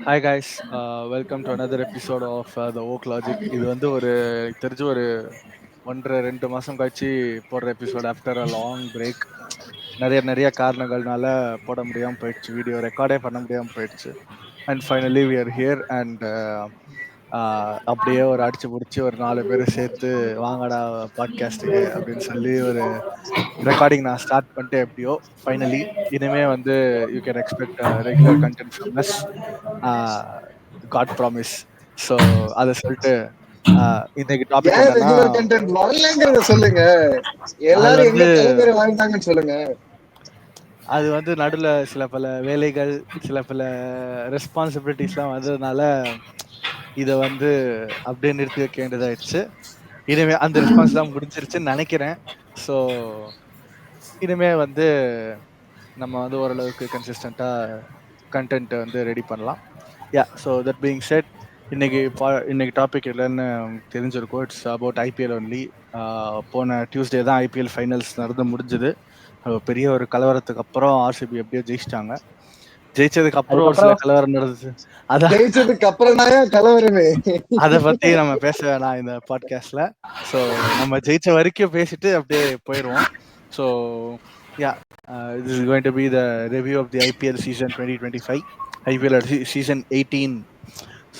Hi guys, welcome to another episode of the oak logic. இது வந்து எனக்கு தெரிஞ்சு ஒரு 1.5-2 மாதம் கழிச்சு போடுற episode after a long break. நிறைய காரணங்கள்னால போட முடியாமல் போயிடுச்சு, வீடியோ ரெக்கார்டே பண்ண முடியாமல் போயிடுச்சு. And finally we are here and அப்படியே ஒரு அடிச்சு பிடிச்சி ஒரு 4 பேர் சேர்த்து வாங்கடா பாட்காஸ்ட்டுக்கு அப்படின்னு சொல்லி ஒரு ரெக்கார்டிங் நான் ஸ்டார்ட் பண்ணிட்டு எப்படியோ ஃபைனலி இனிமே வந்து you can expect regular content from us, god promise. So அதை சொல்லிட்டு இன்னைக்கு டாபிக் ஏன் என்னன்னா, ரெகுலர் கண்டென்ட் வரலங்கிறத சொல்லுங்க. அது எல்லாரும் எங்க வந்து தலைமுறை வாங்கிட்டாங்கன்னு சொல்லுங்க. அது வந்து நடுவில் சில பல வேலைகள், சில பல ரெஸ்பான்சிபிலிட்டிஸ்லாம் வந்ததுனால இதை வந்து அப்படியே நிறுத்தி வைக்க வேண்டியதாயிடுச்சு. இனிமே அந்த ரெஸ்பான்ஸ்லாம் முடிஞ்சிருச்சுன்னு நினைக்கிறேன். ஸோ இனிமே வந்து நம்ம வந்து ஓரளவுக்கு கன்சிஸ்டண்ட்டாக கண்டென்ட் வந்து ரெடி பண்ணலாம். யா, ஸோ தட் பீயிங் செட், இன்னைக்கு டாபிக் இல்லைன்னு உங்களுக்கு தெரிஞ்சிருக்கும். It's about IPL only. போன டியூஸ்டே தான் ஐபிஎல் ஃபைனல்ஸ் நடந்து முடிஞ்சுது. பெரிய ஒரு கலவரத்துக்கு அப்புறம் ஆர்சிபி எப்படியோ ஜெயிச்சிட்டாங்க. ஜெயிச்சதுக்கு அப்புறம் ஒரு சில கலவரம் நடந்துச்சு. அதான் ஜெயிச்சதுக்கு அப்புறம் தான் கலவரமே. அதை பத்தி நம்ம பேச வேணாம் இந்த பாட்காஸ்ட்ல. ஸோ நம்ம ஜெயிச்ச வரைக்கும் பேசிட்டு அப்படியே போயிடுவோம். So yeah, this is going to be the review of the IPL season 2025, IPL season 18.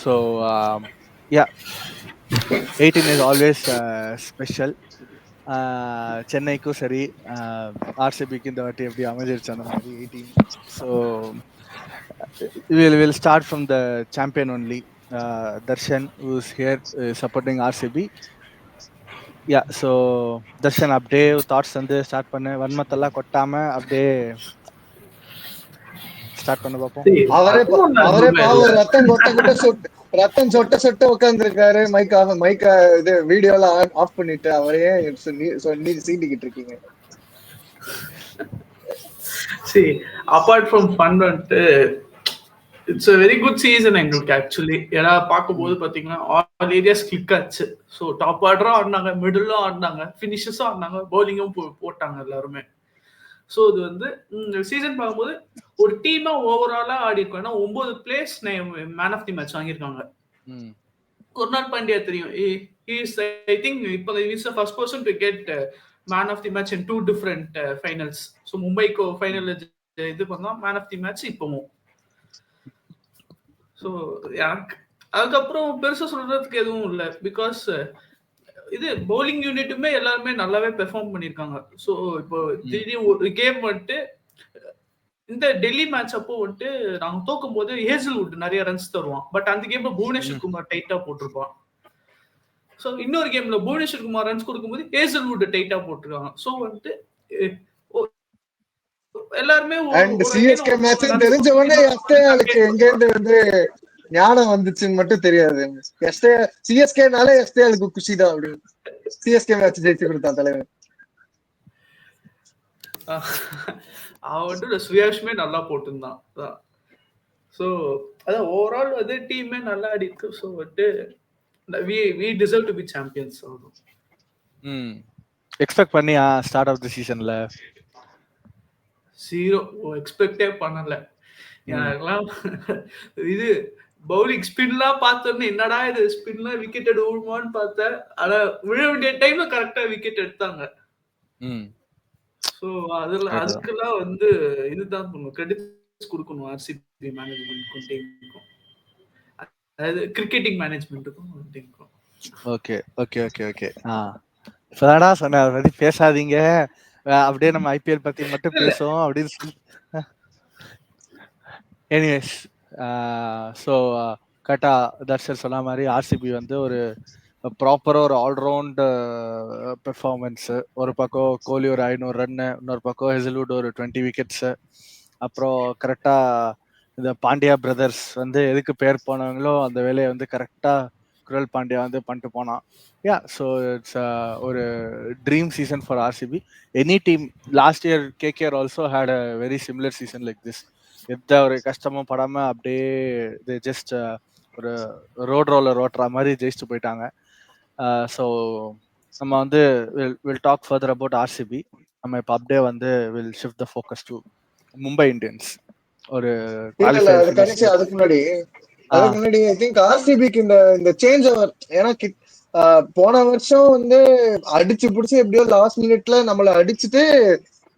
So yeah, 18 is always special. சென்னைக்கும் சரி, ஆர்சிபிக்கு இந்த வாட்டி எப்படி அமைஞ்சிருச்சு அந்த மாதிரி 18. So we'll start from the champion only, Darshan, who's here supporting RCB. Yeah, so Darshan, அப்படியே thoughts வந்து start பண்ண, வன்மத்தெல்லாம் கொட்டாம அப்படியே ஸ்டார்ட் பண்ண பார்ப்போம். அவரே பாவம் ரத்தம் சொட்ட உட்கார்ந்துருக்காரு. மைக்க இது வீடியோல ஆஃப் பண்ணிட்டு அவரே சீண்டிக்கிட்டு இருக்கீங்க. See, apart from fun வந்துட்டு it's a very good season எங்களுக்கு ஆக்சுவலி. ஏன்னா பார்க்கும்போது பார்த்தீங்கன்னா ஆல் ஏரியாஸ் கிளிக் ஆச்சு. ஸோ டாப் ஆர்டரும் ஆடினாங்க, மிடிலும் ஆடினாங்க, ஃபினிஷஸும் ஆடினாங்க, பவுலிங்கும் போட்டாங்க எல்லாருமே. ஸோ இது வந்து சீசன் பார்க்கும்போது ஒரு டீமா ஓவராலா ஆடி இருக்கும். ஏன்னா 9 plays man of the match வாங்கியிருக்காங்க. குர்னால் பாண்டியா தெரியும், ஐ திங்க் இப்போ is first person to get man of the match in 2 different finals. So மும்பைக்கு ஃபைனல் இது பண்ணோம் மேன் ஆஃப் தி மேட்ச் இப்போவும். ஸோ எனக்கு அதுக்கப்புறம் பெருசா சொல்றதுக்கு எதுவும் இல்லை. பிகாஸ் இது பவுலிங் யூனிட்டுமே எல்லாருமே நல்லாவே பெர்ஃபார்ம் பண்ணியிருக்காங்க. ஸோ இப்போ திடீர்னு ஒரு கேம் வந்துட்டு இந்த டெல்லி மேட்ச் அப்போ வந்துட்டு நாங்க தோக்கும் போது ஹேசல்வுட் நிறைய ரன்ஸ் தருவான். பட் அந்த கேம்ல புவனேஸ்வர் குமார் டைட்டா போட்டிருப்பான். ஸோ இன்னொரு கேம்ல புவனேஸ்வர் குமார் ரன்ஸ் கொடுக்கும்போது ஹேசல்வுட் டைட்டா போட்டிருக்காங்க. ஸோ வந்துட்டு எல்லாருமே சிஎஸ்கே மேட்ச் தெரிஞ்ச உடனே எஸ்டேஆருக்கு எங்க இருந்து வந்து ஞானம் வந்துச்சுன்னு மட்டும் தெரியாது. சிஎஸ்கேனாலே எஸ்டேஆருக்கு குஷிதான் அப்படின்னு சிஎஸ்கே மேட்ச் ஜெயிச்சு கொடுத்தான் தலைவர். அவன் வந்துட்டு சுயாஷ்மே நல்லா போட்டிருந்தான். ஸோ அதான் ஓவரால் வந்து டீமே நல்லா ஆடிருக்கு. ஸோ வந்துட்டு we deserve to be champions. Expect பண்ணியா ஸ்டார்ட் ஆஃப் தி சீசன்ல? ஜீரோ எக்ஸ்பெக்டே பண்ணல. எனக்குலாம் இது பவுலிங் ஸ்பின்லாம் பார்த்தோன்னே என்னடா இது ஸ்பின்ல விக்கெட் விழுமான்னு பார்த்தேன். ஆனா விழ வேண்டிய டைம்ல கரெக்டா விக்கெட் எடுத்தாங்க. ஸோ அதுக்கெல்லாம் வந்து இதுதான் கிரெடிட்ஸ் கொடுக்கணும் ஆர்சிபி மேனேஜ்மெண்ட்க்கும் டீமுக்கும், அதாவது கிரிக்கெட்டிங் மேனேஜ்மெண்ட்டுக்கும் டீமுக்கும். ஓகே ஓகே ஓகே ஓகே இப்பதான்டா சொன்ன அதை பத்தி பேசாதீங்க, அப்படியே நம்ம ஐபிஎல் பத்தி மட்டும் பேசுவோம் அப்படின்னு சொல்லி. எனிவேஸ், ஸோ கரெக்டா தர்ஷன் சொன்ன மாதிரி ஆர்சிபி வந்து ஒரு ப்ராப்பராக ஒரு ஆல்ரவுண்ட் பெர்ஃபார்மன்ஸு. ஒரு பக்கம் கோலி ஒரு 500 ரன்னு, இன்னொரு பக்கம் ஹெசல்வுட் ஒரு 20 விக்கெட்ஸு. அப்புறம் கரெக்டாக இந்த பாண்டியா பிரதர்ஸ் வந்து எதுக்கு பேர் போனவங்களோ அந்த வேலையை வந்து கரெக்டாக குரல் பாண்டியா வந்து பண்ணிட்டு போனான். யா, ஸோ இட்ஸ் ஒரு dream season for RCB. Any team, last year KKR also had a very similar season like this. எந்த ஒரு கஷ்டமும் படாமல் அப்படியே இது ஜஸ்ட் ஒரு ரோட் ரோலர் ஓட்டுற மாதிரி ஜெயிச்சுட்டு போயிட்டாங்க. ஸோ நம்ம வந்து will talk further about RCB. நம்ம இப்போ அப்படியே வந்து will shift the focus to Mumbai Indians. ஒரு அதுக்கு முன்னாடி அதுக்கு முன்னாடி ஐ திங்க் ஆர்சிபிக்கு இந்த சேஞ்ச் ஓவர், ஏன்னா போன வருஷம் வந்து அடிச்சு புடிச்சு எப்படியோ லாஸ்ட் மினிட்ல நம்மள அடிச்சுட்டு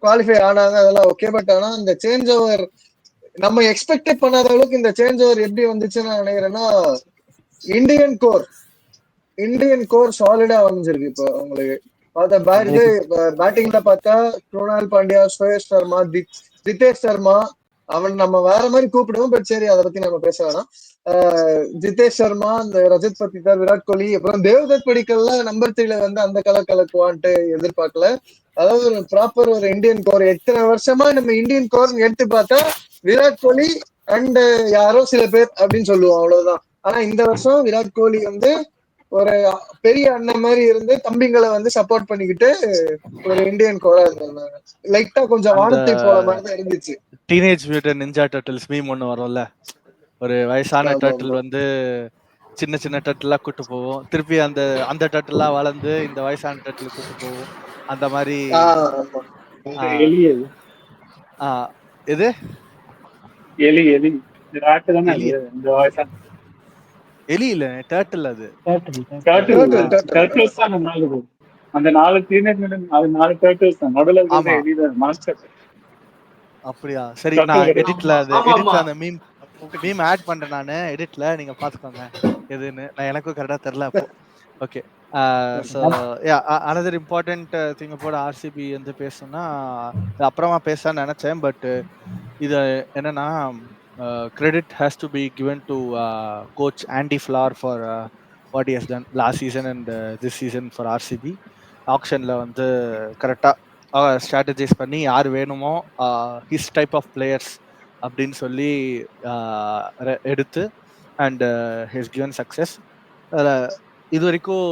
குவாலிஃபை ஆனாங்க, அதெல்லாம் ஓகே. பட் ஆனா இந்த சேஞ்ச் ஓவர் நம்ம எக்ஸ்பெக்டே பண்ணாத அளவுக்கு இந்த சேஞ்ச் ஓவர் எப்படி வந்துச்சுன்னு நினைக்கிறேன்னா, இந்தியன் கோர் சாலிடா அமைஞ்சிருக்கு. இப்போ உங்களுக்கு பேட்டிங்ல பார்த்தா குருணால் பாண்டியா, சுரேஷ் சர்மா, ஜிதேஷ் சர்மா, அவன் நம்ம வேற மாதிரி கூப்பிடுவோம், பட் சரி அதை பத்தி நம்ம பேச வேணாம். ஜிதேஷ் சர்மா, இந்த ரஜத் பத்திதார், விராட் கோலி, அப்புறம் தேவ்தத் படிக்கல்லாம் நம்பர் 3ல வந்து அந்த கலக்குவான்ட்டு எதிர்பார்க்கல. அதாவது ஒரு ப்ராப்பர் ஒரு இந்தியன் கோர். எத்தனை வருஷமா நம்ம இந்தியன் கோர் எடுத்து பார்த்தா விராட் கோலி அண்ட் யாரோ சில பேர் அப்படின்னு சொல்லுவோம், அவ்வளவுதான். ஆனா இந்த வருஷம் விராட் கோலி வந்து ஒரு பெரிய அண்ணன் மாதிரி இருந்து தம்பிங்களை வந்து சப்போர்ட் பண்ணிக்கிட்டு ஒரு இந்தியன் கோரா இருந்தாங்க. லைட்டா கொஞ்சம் வானத்தை போல மாதிரி தான் இருந்துச்சு. Teenage mutant ninja turtles meme ஒன்று வரும்ல, ஒரு வயசான டர்ட்டில் வந்து சின்ன சின்ன டர்ட்டிலா கூட்டு போவோம், திருப்பி அந்த டர்ட்டிலா வளர்ந்து இந்த வயசான டர்ட்டில் கூட்டு போவோம், அந்த மாதிரி. எது எலி எலி இல்ல, டர்ட்டில். அது அந்த 4 டீனேஜ் அது 4 டர்ட்டில்ஸ் தான். நடுவுல இருக்கிற எலி தான் மாஸ்டர். அப்படியா? சரி, நான் எடிட்ல அந்த மீம் ஆட் பண்றேன் நானு எடிட்ல, நீங்க பாத்துக்கோங்க எதுன்னு. நான் எனக்கும் கரெக்டா தெரியல அப்போ. Okay, so yeah, another important thing about RCB வந்து பேசணும்னா அப்புறமா பேசலாம்னு நினைச்சேன், பட் இது என்னன்னா credit has to be given to coach Andy Flower for what he has done last season and this season for RCB. ஆக்ஷன்ல வந்து கரெக்டா ஸ்ட்ராட்டஜைஸ் பண்ணி யார் வேணுமோ ஹிஸ் டைப் ஆஃப் பிளேயர்ஸ் அப்படின்னு சொல்லி எடுத்து அண்ட் ஹிஸ் கிவன் சக்ஸஸ். இது வரைக்கும்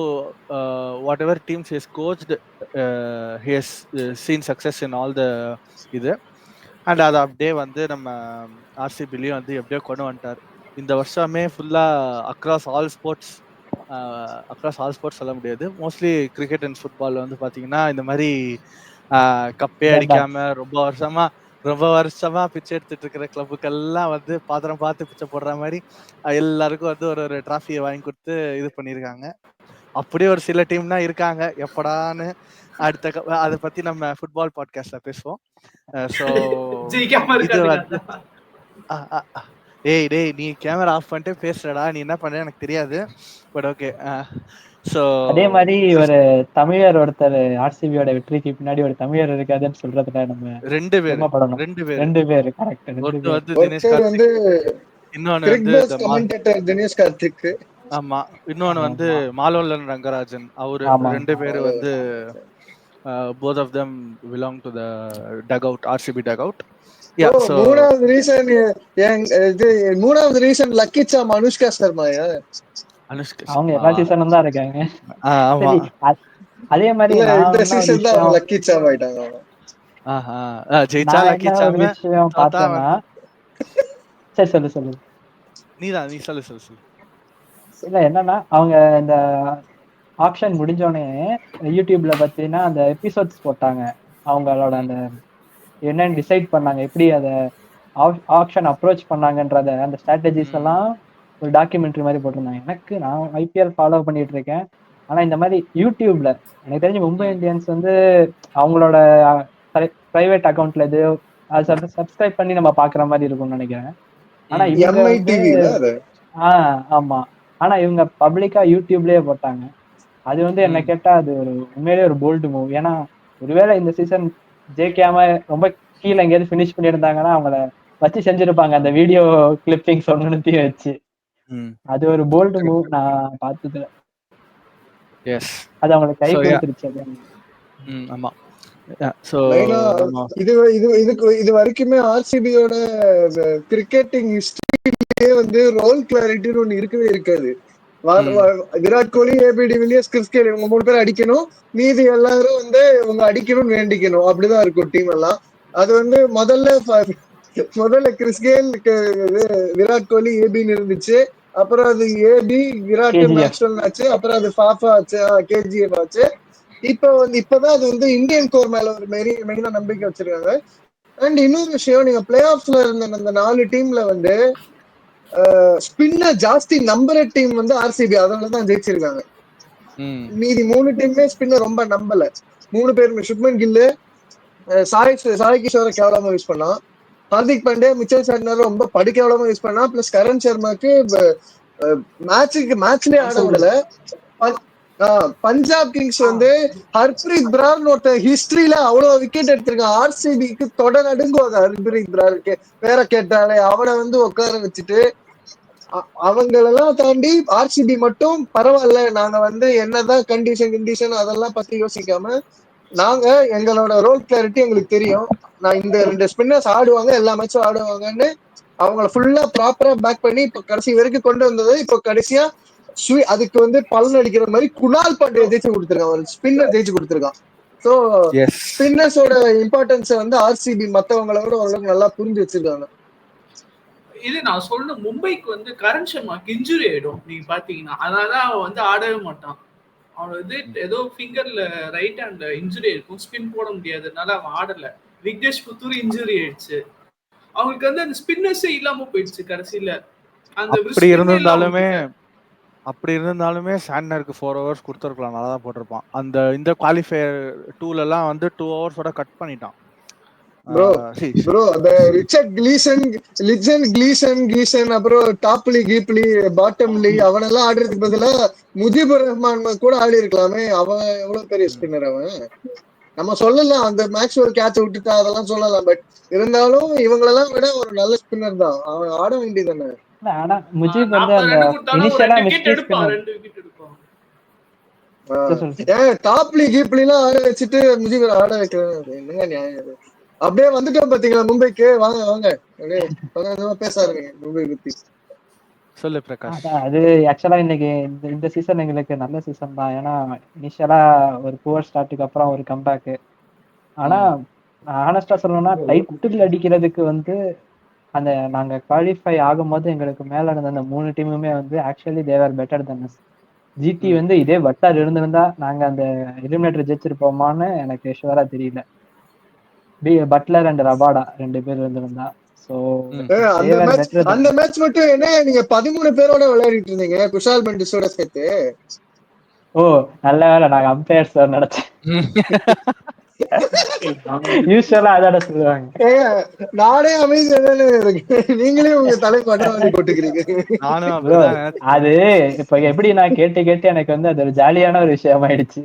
whatever teams his coached he has seen success in all the இது. அண்ட் அதை அப்படியே வந்து நம்ம ஆர்சிபிலையும் வந்து எப்படியோ கொண்டு வந்துட்டார். இந்த வருஷமே ஃபுல்லாக அக்ராஸ் ஆல் ஸ்போர்ட்ஸ் சொல்ல முடியாது, மோஸ்ட்லி கிரிக்கெட் அண்ட் ஃபுட்பால் வந்து பார்த்தீங்கன்னா இந்த மாதிரி கப்பே அடிக்காம ரொம்ப வருஷமா பிச்சை எடுத்துட்டு இருக்கிற கிளப்புக்கெல்லாம் வந்து பாத்திரம் பார்த்து பிச்சை போடுற மாதிரி எல்லாருக்கும் வந்து ஒரு டிராஃபியை வாங்கி கொடுத்து இது பண்ணியிருக்காங்க. அப்படியே ஒரு சில டீம் தான் இருக்காங்க, எப்படான்னு அதை பத்தி நம்ம ஃபுட்பால் பாட்காஸ்ட்ல பேசுவோம். ஸோ இது வந்து டேய் நீ கேமரா ஆஃப் பண்ணிட்டு பேசுறடா, நீ என்ன பண்ற எனக்கு தெரியாது, பட் ஓகே. சோ அதே மாதிரி ஒரு தமிழர் ஒருத்தர் ஆர்சிபியோட வெற்றிக்கு பின்னாடி ஒரு தமிழர் இருக்காதுன்னு சொல்றதுல நம்ம ரெண்டு பேர் கரெக்ட். ஒருத்தர் வந்து தினேஷ் கார்த்திக், இன்னொன்னு வந்து தினேஷ் கார்த்திக், ஆமா, இன்னொன்னு வந்து மாலோலன் ரங்கராஜன். அவரு ரெண்டு பேரு வந்து both of them belong to the dugout, RCB dugout. Yeah, so மூணாவது ரீசன் லக்கி சாம், அனுஷ்கா சர்மாயா, அவங்க எல்லா சீசனும் தான் இருக்காங்க. ஆமா, அதே மாதிரி இந்த சீசன் தான் அவங்க லக்கி சாம் ஆயிட்டாங்க. ஜெயிச்சா லக்கி சாம் பார்த்தேன்னா சரி சொல்லு நீ சொல்லு. இல்ல என்னன்னா, அவங்க இந்த ஆக்ஷன் முடிஞ்சோடனே யூடியூப்ல பார்த்தீங்கன்னா அந்த எபிசோட்ஸ் போட்டாங்க, அவங்களோட அந்த என்னன்னு டிசைட் பண்ணாங்க, எப்படி அதை ஆக்ஷன் அப்ரோச் பண்ணாங்கன்றத, அந்த ஸ்ட்ராட்டஜிஸ் எல்லாம் ஒரு டாக்குமெண்ட்ரி மாதிரி போட்டிருந்தாங்க. நான் ஐபிஎல் ஃபாலோ பண்ணிட்டு இருக்கேன், ஆனா இந்த மாதிரி யூடியூப்ல எனக்கு தெரிஞ்சு மும்பை இந்தியன்ஸ் வந்து அவங்களோட பிரைவேட் அக்கௌண்ட்ல இது அது சப்ஸ்கிரைப் பண்ணி நம்ம பாக்குற மாதிரி இருக்கும்னு நினைக்கிறேன். ஆனா இவங்க ஆமா, ஆனா இவங்க பப்ளிக்கா யூடியூப்லயே போட்டாங்க. அது வந்து என்ன கேட்டா அது ஒரு உண்மையிலேயே ஒரு போல்டு மூவ். ஏன்னா ஒருவேளை இந்த சீசன் ஜெயிக்காம ரொம்ப கீழே எங்கேயாவது பினிஷ் பண்ணியிருந்தாங்கன்னா அவங்கள வச்சு செஞ்சிருப்பாங்க அந்த வீடியோ கிளிப்பிங்ஸ் ஒன்னுத்தையும் வச்சு. அது ஒரு போல்டு மூவ் நான் பார்த்ததுல. அது அவங்களுக்கு கை கொடுத்துருச்சு. ஆமா, இது வரைக்குமே ஆர்சிபியோட கிரிக்கெட்டிங் ஹிஸ்டரியிலேயே வந்து ரோல் கிளாரிட்டின்னு ஒண்ணு இருக்கவே இருக்காது. Virat Kohli, AB de Villiers, Chris Gayle இவங்க 3 பேர் அடிக்கணும், மீதி எல்லாரும் வந்து இவங்க அடிக்கணும்னு வேண்டிக்கணும், அப்படிதான் இருக்கும் டீம் எல்லாம். அது வந்து முதல்ல கிறிஸ் கெயில், விராட் கோலி, ஏபின்னு இருந்துச்சு. அப்புறம் அது ஏபி, விராட், மேக்ஸ்வெல் ஆச்சு. அப்புறம் அது ஃபாஃபா ஆச்சு, கேஜிஎஃப் ஆச்சு. இப்பதான் அது வந்து இந்தியன் கோர் மேல ஒரு மெயினா நம்பிக்கை வச்சிருக்காங்க. அண்ட் இன்னொரு விஷயம், நீங்க பிளே ஆஃப்ல இருந்த அந்த 4 டீம்ல வந்து ஸ்பின்னர் ஜாஸ்தி நம்புற டீம் வந்து ஆர்சிபி, அதனாலதான் ஜெயிச்சிருக்காங்க. மீதி 3 டீமுமே ஸ்பின்னர் ரொம்ப நம்பல. 3 பேருமே சுப்மன் கில்லு, சாய் கிஷோரை கேவலமா யூஸ் பண்ணான், ஹார்திக் பாண்டியா, மிச்சல் சாட்னர் ரொம்ப படிக்கவலமா யூஸ் பண்ணா, பிளஸ் கரண் சர்மாக்கு மேட்ச்லயே ஆட விடல. பஞ்சாப் கிங்ஸ் வந்து ஹர்ப்ரீத் பிரார் ஹிஸ்டரியில அவ்வளவு விக்கெட் எடுத்திருக்கான். ஆர்சிபிக்கு தொடர் நடுங்குவாங்க ஹர்ப்ரீத் பிராருக்கு பேரை கேட்டாலே. அவனை வந்து உட்கார வச்சுட்டு அவங்களெல்லாம் தாண்டி ஆர்சிபி மட்டும் பரவாயில்ல, நாங்க வந்து என்னதான் கண்டிஷன் அதெல்லாம் பத்தி யோசிக்காம, நாங்க எங்களோட ரோல் கிளாரிட்டி எங்களுக்கு தெரியும், நான் இந்த 2 ஸ்பின்னர்ஸ் ஆடுவாங்க, எல்லா மேட்சும் ஆடுவாங்கன்னு அவங்கள ஃபுல்லா ப்ராப்பரா பேக் பண்ணி இப்ப கடைசி வரைக்கும் கொண்டு வந்தது. இப்போ கடைசியா அதுக்கு வந்து பலன் அடிக்கிற மாதிரி குணால் பாண்டியா ஜெயிச்சு கொடுத்துருக்கான், ஒரு ஸ்பின்னர் ஜெயிச்சு கொடுத்துருக்கான். ஸோ ஸ்பின்னர்ஸோட இம்பார்ட்டன்ஸை வந்து ஆர்சிபி மற்றவங்களோட ஓரளவுக்கு நல்லா புரிஞ்சு வச்சிருக்காங்க. இது நான் சொல்லணும், மும்பைக்கு வந்து கரண் சர்மாக்கு இன்ஜுரி ஆயிடும் நீங்க பாத்தீங்கன்னா, அதனால அவன் வந்து ஆடவே மாட்டான். அவன் வந்து ஏதோ ஃபிங்கர்ல ரைட் ஹேண்ட்ல இன்ஜுரி இருக்கும், ஸ்பின் போட முடியாதுனால அவன் ஆடல. விக்னேஷ் புத்தூர் இன்ஜுரி ஆயிடுச்சு, அவங்களுக்கு வந்து அந்த ஸ்பின்னர்ஸே இல்லாம போயிடுச்சு கடைசியில. அப்படி இருந்திருந்தாலுமே சாண்ட்னருக்கு 4 hours கொடுத்துருக்கலாம், நல்லா தான் போட்டிருப்பான். இந்த குவாலிஃபயர் 2ல எல்லாம் வந்து 2 hours கட் பண்ணிட்டான். ப்ரோ அந்த ரிச்சர்ட் கிளீசன் அப்புறம் டாப்லி கீப்லி பாட்டம்லி அவனெல்லாம் ஆடுறதுக்கு பதிலா முஜிபுர் ரஹ்மான் கூட ஆடி இருக்கலாமே. அவன் எவ்வளவு பெரிய ஸ்பின்னர் அவன். நம்ம சொல்லலாம் அந்த மேக்ஸ்வெல் கேட்ச் விட்டுட்டா அதெல்லாம் சொல்லலாம், பட் இருந்தாலும் இவங்களெல்லாம் விட ஒரு நல்ல ஸ்பின்னர் தான், அவன் ஆட வேண்டியதானே. ஆனா முஜிப் வந்து அந்த இனிஷியலா மிஸ்டேக் ஸ்பின்னர் டாப்லி கீப்லி எல்லாம் ஆட வச்சுட்டு முஜிப் ஆட வைக்கிறது என்னங்க நியாயம்? அப்படியே வந்துட்டோம் பாத்தீங்களா மும்பைக்கு. வாங்க வாங்க அப்படியே பேசாருங்க மும்பை பத்தி. சொல்லு பிரகாஷ். அது ஆக்சுவலா இன்னைக்கு இந்த சீசன் எங்களுக்கு நல்ல சீசன் தான். ஏன்னா இனிஷியலா ஒரு புவர் ஸ்டார்ட்டுக்கு அப்புறம் ஒரு கம்பேக். ஆனா ஆனஸ்டா சொல்லணும்னா டைட்டில் அடிக்கிறதுக்கு வந்து அந்த நாங்க குவாலிஃபை ஆகும்போது எங்களுக்கு மேல இருந்த அந்த 3 டீமுமே வந்து ஆக்சுவலி தேவர் பெட்டர் தன் அஸ். ஜிடி வந்து இதே பட்டர் இருந்திருந்தா நாங்க அந்த எலிமினேட்டர் ஜெயிச்சிருப்போமான்னு எனக்கு ஷுவரா தெரியல. பட்லர் அண்ட் ரபாடா 2 பேர் இருந்திருந்தா. அந்த மேட்ச் மட்டும் என்ன நீங்க 13 பேரோட விளையாடிட்டு இருந்தீங்க குஷால் மெண்டிஸோட சேர்த்து. ஓ நல்ல வேலை நாங்க அம்பையர் சார் நினைச்சேன். யூசுவலா அதான சொல்லுவாங்க. நானே அமைதியாதானே இருக்கேன், நீங்களே உங்க தலை கொண்டாடி போட்டுக்கிறீங்க. அது இப்ப எப்படி நான் கேட்டு எனக்கு வந்து அது ஒரு ஜாலியான ஒரு விஷயம் ஆயிடுச்சு.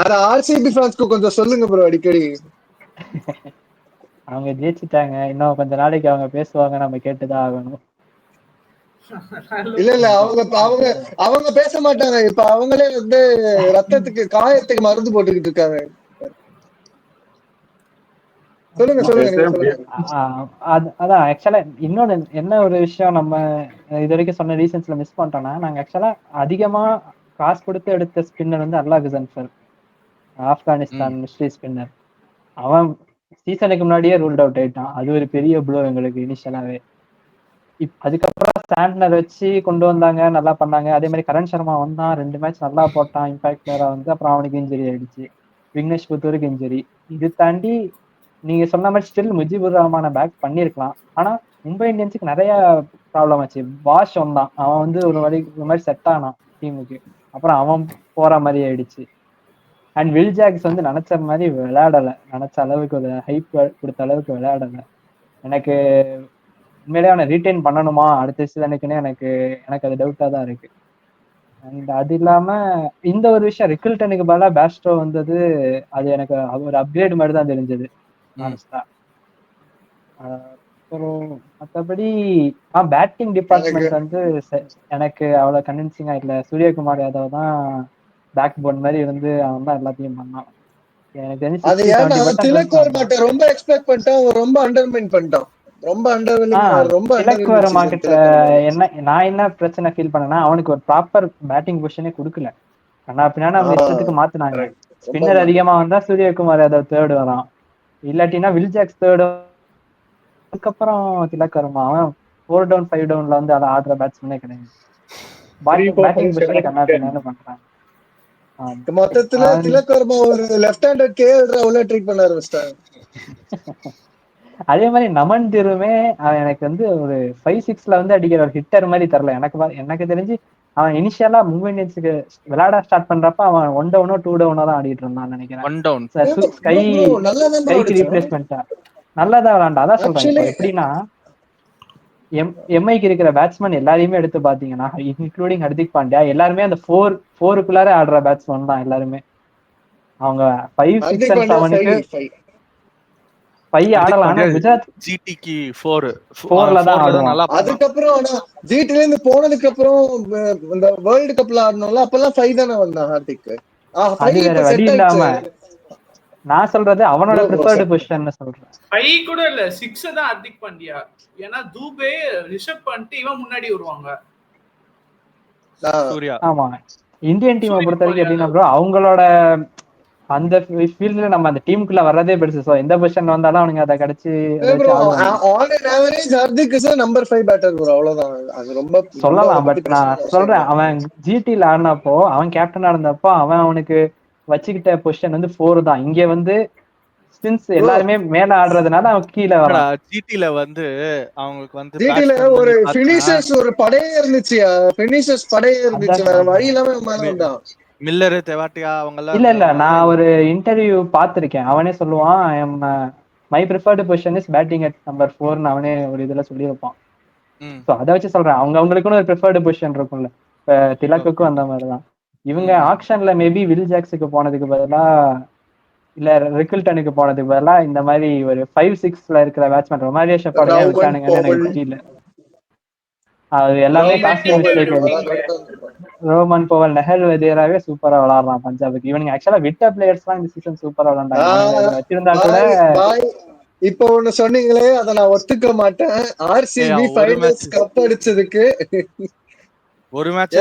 அத ஆர்சிபி ஃபேன்ஸ்க்கு கொஞ்சம் சொல்லுங்க ப்ரோ அடிக்கடி. அவங்க ஜெயிச்சுட்டாங்க, இன்னும் கொஞ்ச நாளைக்கு அவங்க பேசுவாங்க, நம்ம கேட்டுதான் ஆகணும். இல்ல அவங்க பேச மாட்டாங்க. இப்ப அவங்களே வந்து ரத்தத்துக்கு காயத்துக்கு மருந்து போட்டுக்கிட்டு இருக்காங்க. அதான் ஆக்சுவலா இன்னொன்னு என்ன ஒரு விஷயம் நம்ம இது வரைக்கும் சொன்ன ரீசன்ஸ்ல மிஸ் பண்ணிட்டோம்னா, நாங்க ஆக்சுவலா அதிகமா காசு கொடுத்து எடுத்த ஸ்பின்னர் வந்து அல்லாஹ் குசன்ஃபர், ஆப்கானிஸ்தான் மிஸ்ட்ரி ஸ்பின்னர். அவன் சீசனுக்கு முன்னாடியே ரூல்ட் அவுட் ஆயிட்டான். அது ஒரு பெரிய ப்ளோ எங்களுக்கு இனிஷியலாவே. அதுக்கப்புறம் சாண்ட்னர் வச்சு கொண்டு வந்தாங்க, நல்லா பண்ணாங்க. அதே மாதிரி கரண் சர்மா வந்தான், 2 மேட்ச் நல்லா போட்டான், இம்பாக்ட் பிளேயரா வந்து. அப்புறம் அவனுக்கு இன்ஜுரி ஆயிடுச்சு, விக்னேஷ் புத்தூருக்கு இன்ஜுரி. இது தாண்டி நீங்க சொன்ன மாதிரி ஸ்டில் முஜிபுர் ரஹ்மான பேக் பண்ணிருக்கலாம். ஆனா மும்பை இந்தியன்ஸுக்கு நிறைய ப்ராப்ளம் ஆச்சு. வாஷ் வந்தான், அவன் வந்து ஒரு மாதிரி செட் ஆனான் டீமுக்கு, அப்புறம் அவன் போற மாதிரி ஆயிடுச்சு. அண்ட் வில் ஜாக்ஸ் வந்து நினைச்ச மாதிரி விளையாடல, நினைச்ச அளவுக்கு ஒரு ஹைப் கொடுத்த அளவுக்கு விளையாடல. எனக்கு உண்மையிலே அவனை ரீட்டைன் பண்ணணுமா அடுத்த சீசனுக்குன்னு எனக்கு அது டவுட்டா தான் இருக்கு. அண்ட் அது இல்லாம இந்த ஒரு விஷயம், ரிக்கில்டனுக்கு பதிலா பேஸ்டோ வந்தது, அது எனக்கு ஒரு அப்கிரேட் மாதிரி தான் தெரிஞ்சது ஆனஸ்டா. அப்புறம் மற்றபடி பேட்டிங் டிபார்ட்மெண்ட் வந்து எனக்கு அவ்வளவு கன்வின்சிங்கா இல்ல. சூரியகுமார் யாதவ் தான் பேக் போன் மாதிரி இருந்து அவன் தான் எல்லாத்தையும் பண்ணான். எனக்கு தெரிஞ்சு திலக் வர்மாட்ட ரொம்ப எக்ஸ்பெக்ட் பண்ணிட்டான், ரொம்ப அண்டர்மைன் பண்ணிட்டான். திலக் வர்மா கிட்ட நான் என்ன பிரச்சனை ஃபீல் பண்ணேன்னா, அவனுக்கு ஒரு ப்ராப்பர் பேட்டிங் பொசிஷனே கொடுக்கல. ஆனா பின்னாடி நம்ம இஷ்டத்துக்கு மாத்தினாங்க. ஸ்பின்னர் அதிகமா வந்தா சூரியகுமார் யாதவ் தேர்டு வரான், இல்லாட்டினா வில் ஜாக்ஸ் தேர்டு. அதுக்கப்புறம் திலக் வர்மா அவன் 4 down 5 downல வந்து அதை ஆடுற பேட்ஸ்மேனே கிடையாது. பேட்டிங் பொசிஷனை கண்ணா பின்னான்னு பண்றாங்க. மொத்தத்துல திலக் வர்மா ஒரு லெஃப்ட் ஹேண்டட் கேஎல் ராகுல ட்ரீட் பண்ண ஆரம்பிச்சிட்டாங்க. அதே மாதிரி நமன் திருமே அவன் எனக்கு வந்து ஒரு 5-6ல வந்து அடிக்கிற ஒரு ஹிட்டர் மாதிரி தரல. எனக்கு தெரிஞ்சு அவன் இனிஷியலா மும்பை இந்தியன்ஸுக்கு விளையாட ஸ்டார்ட் பண்றப்ப அவன் 1 டவுனோ 2 டவுனோ தான் ஆடிட்டு இருந்தான்னு நினைக்கிறேன். 1 டவுன். ஸ்கைக்கு ரீப்ளேஸ்மெண்டா நல்லாதான் விளையாண்டா. அதான் சொல்றேன். இப்போ எப்படின்னா எம்ஐக்கு இருக்கிற பேட்ஸ்மேன் எல்லாரையுமே எடுத்து பாத்தீங்கன்னா இன்க்ளூடிங் ஹர்திக் பாண்டியா எல்லாருமே அந்த 4-4க்குள்ளார ஆடுற பேட்ஸ்மேன் தான் எல்லாருமே. அவங்க 5, 6 and 7க்கு 5 ஆடலாம். ஆனா குஜராத் ஜிடிக்கு 4ல தான் ஆடுவான். அதுக்கப்புறம் ஆனா ஜிடில இருந்து போனதுக்கு அப்புறம் இந்த வேர்ல்டு கப்ல ஆடணும்ல, அப்பெல்லாம் 5 தானே வந்தான் ஹார்திக். அது வேற வழி இல்லாம நான் சொல்றது அவனோட ப்ரிஃபர்டு பொசிஷன் சொல்றேன். 5 கூட இல்ல 6 தான் ஹர்திக் பாண்டியா. ஏன்னா தூபே ரிஷப் பண்ணிட்டு இவன் முன்னாடி வருவாங்க. சூர்யா. ஆமா இந்தியன் டீமை பொறுத்த வரைக்கும் எப்படின்னா ப்ரோ அவங்களோட அந்த ஃபீல்ட்ல நம்ம அந்த டீமுக்குள்ள வர்றதே பெருசு. சோ எந்த பொசிஷன் வந்தாலும் அவனுங்க அதை கிடைச்சு நம்பர் 5 பேட்டர் ப்ரோ, அவ்வளவுதான். அது ரொம்ப சொல்லலாம். பட் நான் சொல்றேன் அவன் ஜிடில ஆடினப்போ அவன் கேப்டனா இருந்தப்போ அவனுக்கு வச்சுக்கிட்ட பொசிஷன் வந்து 4 தான். இங்க வந்து ஸ்பின்ஸ் எல்லாருமே மேல ஆடுறதுனால அவன் கீழே வரான். ஜிடில வந்து அவங்களுக்கு வந்து ஜிடில ஒரு ஃபினிஷர்ஸ் ஒரு படையே இருந்துச்சு. ஃபினிஷர்ஸ் படையே இருந்துச்சு. வேற வழி இல்லாம மேல வந்தான். மில்லர், தெவாட்டியா அவங்க எல்லாம் இல்ல நான் ஒரு இன்டர்வியூ பார்த்திருக்கேன். அவனே சொல்லுவான் my preferred position is batting at number 4ன்னு அவனே ஒரு இதுல சொல்லியிருப்பான். சோ அதை வச்சு சொல்றேன் அவங்களுக்குன்னு ஒரு ப்ரிஃபர்டு பொசிஷன் இருக்கும்ல. இப்ப திலக்குக்கும் அந்த மாதிரிதான். இவங்க ஆக்ஷன்ல மேபி வில் ஜாக்ஸுக்கு போனதுக்கு பதிலா இல்ல ரிக்கில்டனுக்கு போனதுக்கு பதிலா இந்த மாதிரி ஒரு 5-6ல இருக்கிற பேட்ஸ்மேன் ரொமாரியோ ஷெபார்ட் ஏன் விட்டானுங்கன்னு எனக்கு தெரியல. அது எல்லாமே costly mistake. Rovman Powell, Nehal வதேராவே சூப்பரா விளையாடுறான் பஞ்சாபுக்கு. இவனுங்க ஆக்சுவலா விட்ட பிளேயர்ஸ் தான் இந்த சீசன் சூப்பரா விளையாண்டாங்க. வச்சிருந்தா கூட இப்ப ஒண்ணு சொன்னீங்களே அதை நான் ஒத்துக்க மாட்டேன். ஆர்சிபி ஃபைனல்ஸ் கப் அடிச்சதுக்கு ஒரு மேட்ச்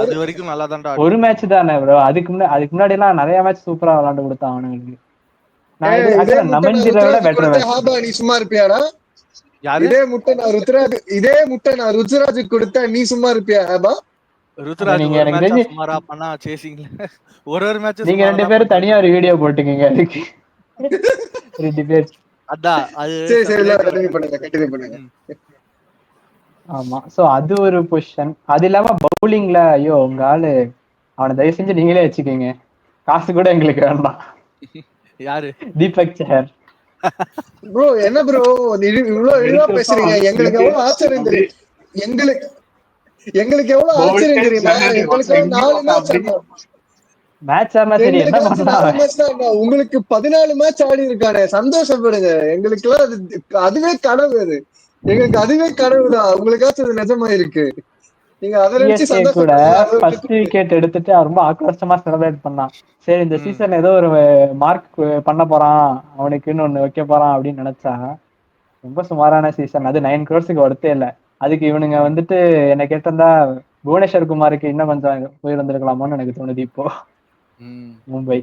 அது வரைக்கும் நல்லா தான்டா. ஒரு மேட்ச் தானே ப்ரோ. அதுக்கு முன்னாடி எல்லாம் நிறைய மேட்ச் சூப்பரா விளையாண்டு கொடுத்தான் அவனுக்கு. நீ சும்மா இருப்பியாடா? இதே முட்டை நான் ருத்ராஜுக்கு கொடுத்தா நீ சும்மா இருப்பியா ஹேபா? ருத்ராஜ் நீங்க எனக்கு தெரிஞ்சு சுமாரா பண்ணா சேசிங்ல ஒரு மேட்ச் நீங்க 2 பேரும் தனியா ஒரு வீடியோ போட்டுக்கீங்க அதுக்கு. 2 பேர் அதான் அது கண்டினியூ பண்ணுங்க. ஆமா. சோ அது ஒரு பொசிஷன். அது இல்லாம பவுலிங்ல ஐயோ உங்க ஆளு அவனை தயவு செஞ்சு நீங்களே வச்சுக்கீங்க. காசு கூட எங்களுக்கு வேண்டாம். யாரு? தீபக் சஹர். ப்ரோ என்ன ப்ரோ இவ்வளவு இழிவா பேசுறீங்க? எங்களுக்கு எவ்வளவு ஆச்சரியம் தெரியும். எங்களுக்கு எவ்வளவு ஆச்சரியம் தெரியுமா? எங்களுக்கு 4 மேட்ச் ஆனா சரி என்ன பண்ணா உங்களுக்கு 14 மேட்ச் ஆடி இருக்கானே, சந்தோஷப்படுங்க. எங்களுக்கு எல்லாம் அதுவே கனவு. அது எங்களுக்கு அதுவே கனவுதான். உங்களுக்காச்சும் அது நிஜமா இருக்கு. நீங்க அதை கூட ஃபர்ஸ்ட் விக்கெட் எடுத்துட்டு ரொம்ப ஆக்ரோஷமா செலிப்ரேட் பண்ணான். சரி இந்த சீசன் ஏதோ ஒரு மார்க் பண்ண போறான் அவனுக்குன்னு ஒண்ணு வைக்க போறான் அப்படின்னு நினைச்சா ரொம்ப சுமாரான சீசன். அது 9 crores ஒர்த்தே இல்ல. அதுக்கு இவனுங்க வந்துட்டு என்ன கேட்டிருந்தா புவனேஸ்வர் குமாருக்கு இன்னும் கொஞ்சம் போயிருந்திருக்கலாமோன்னு எனக்கு தோணுது இப்போ மும்பை.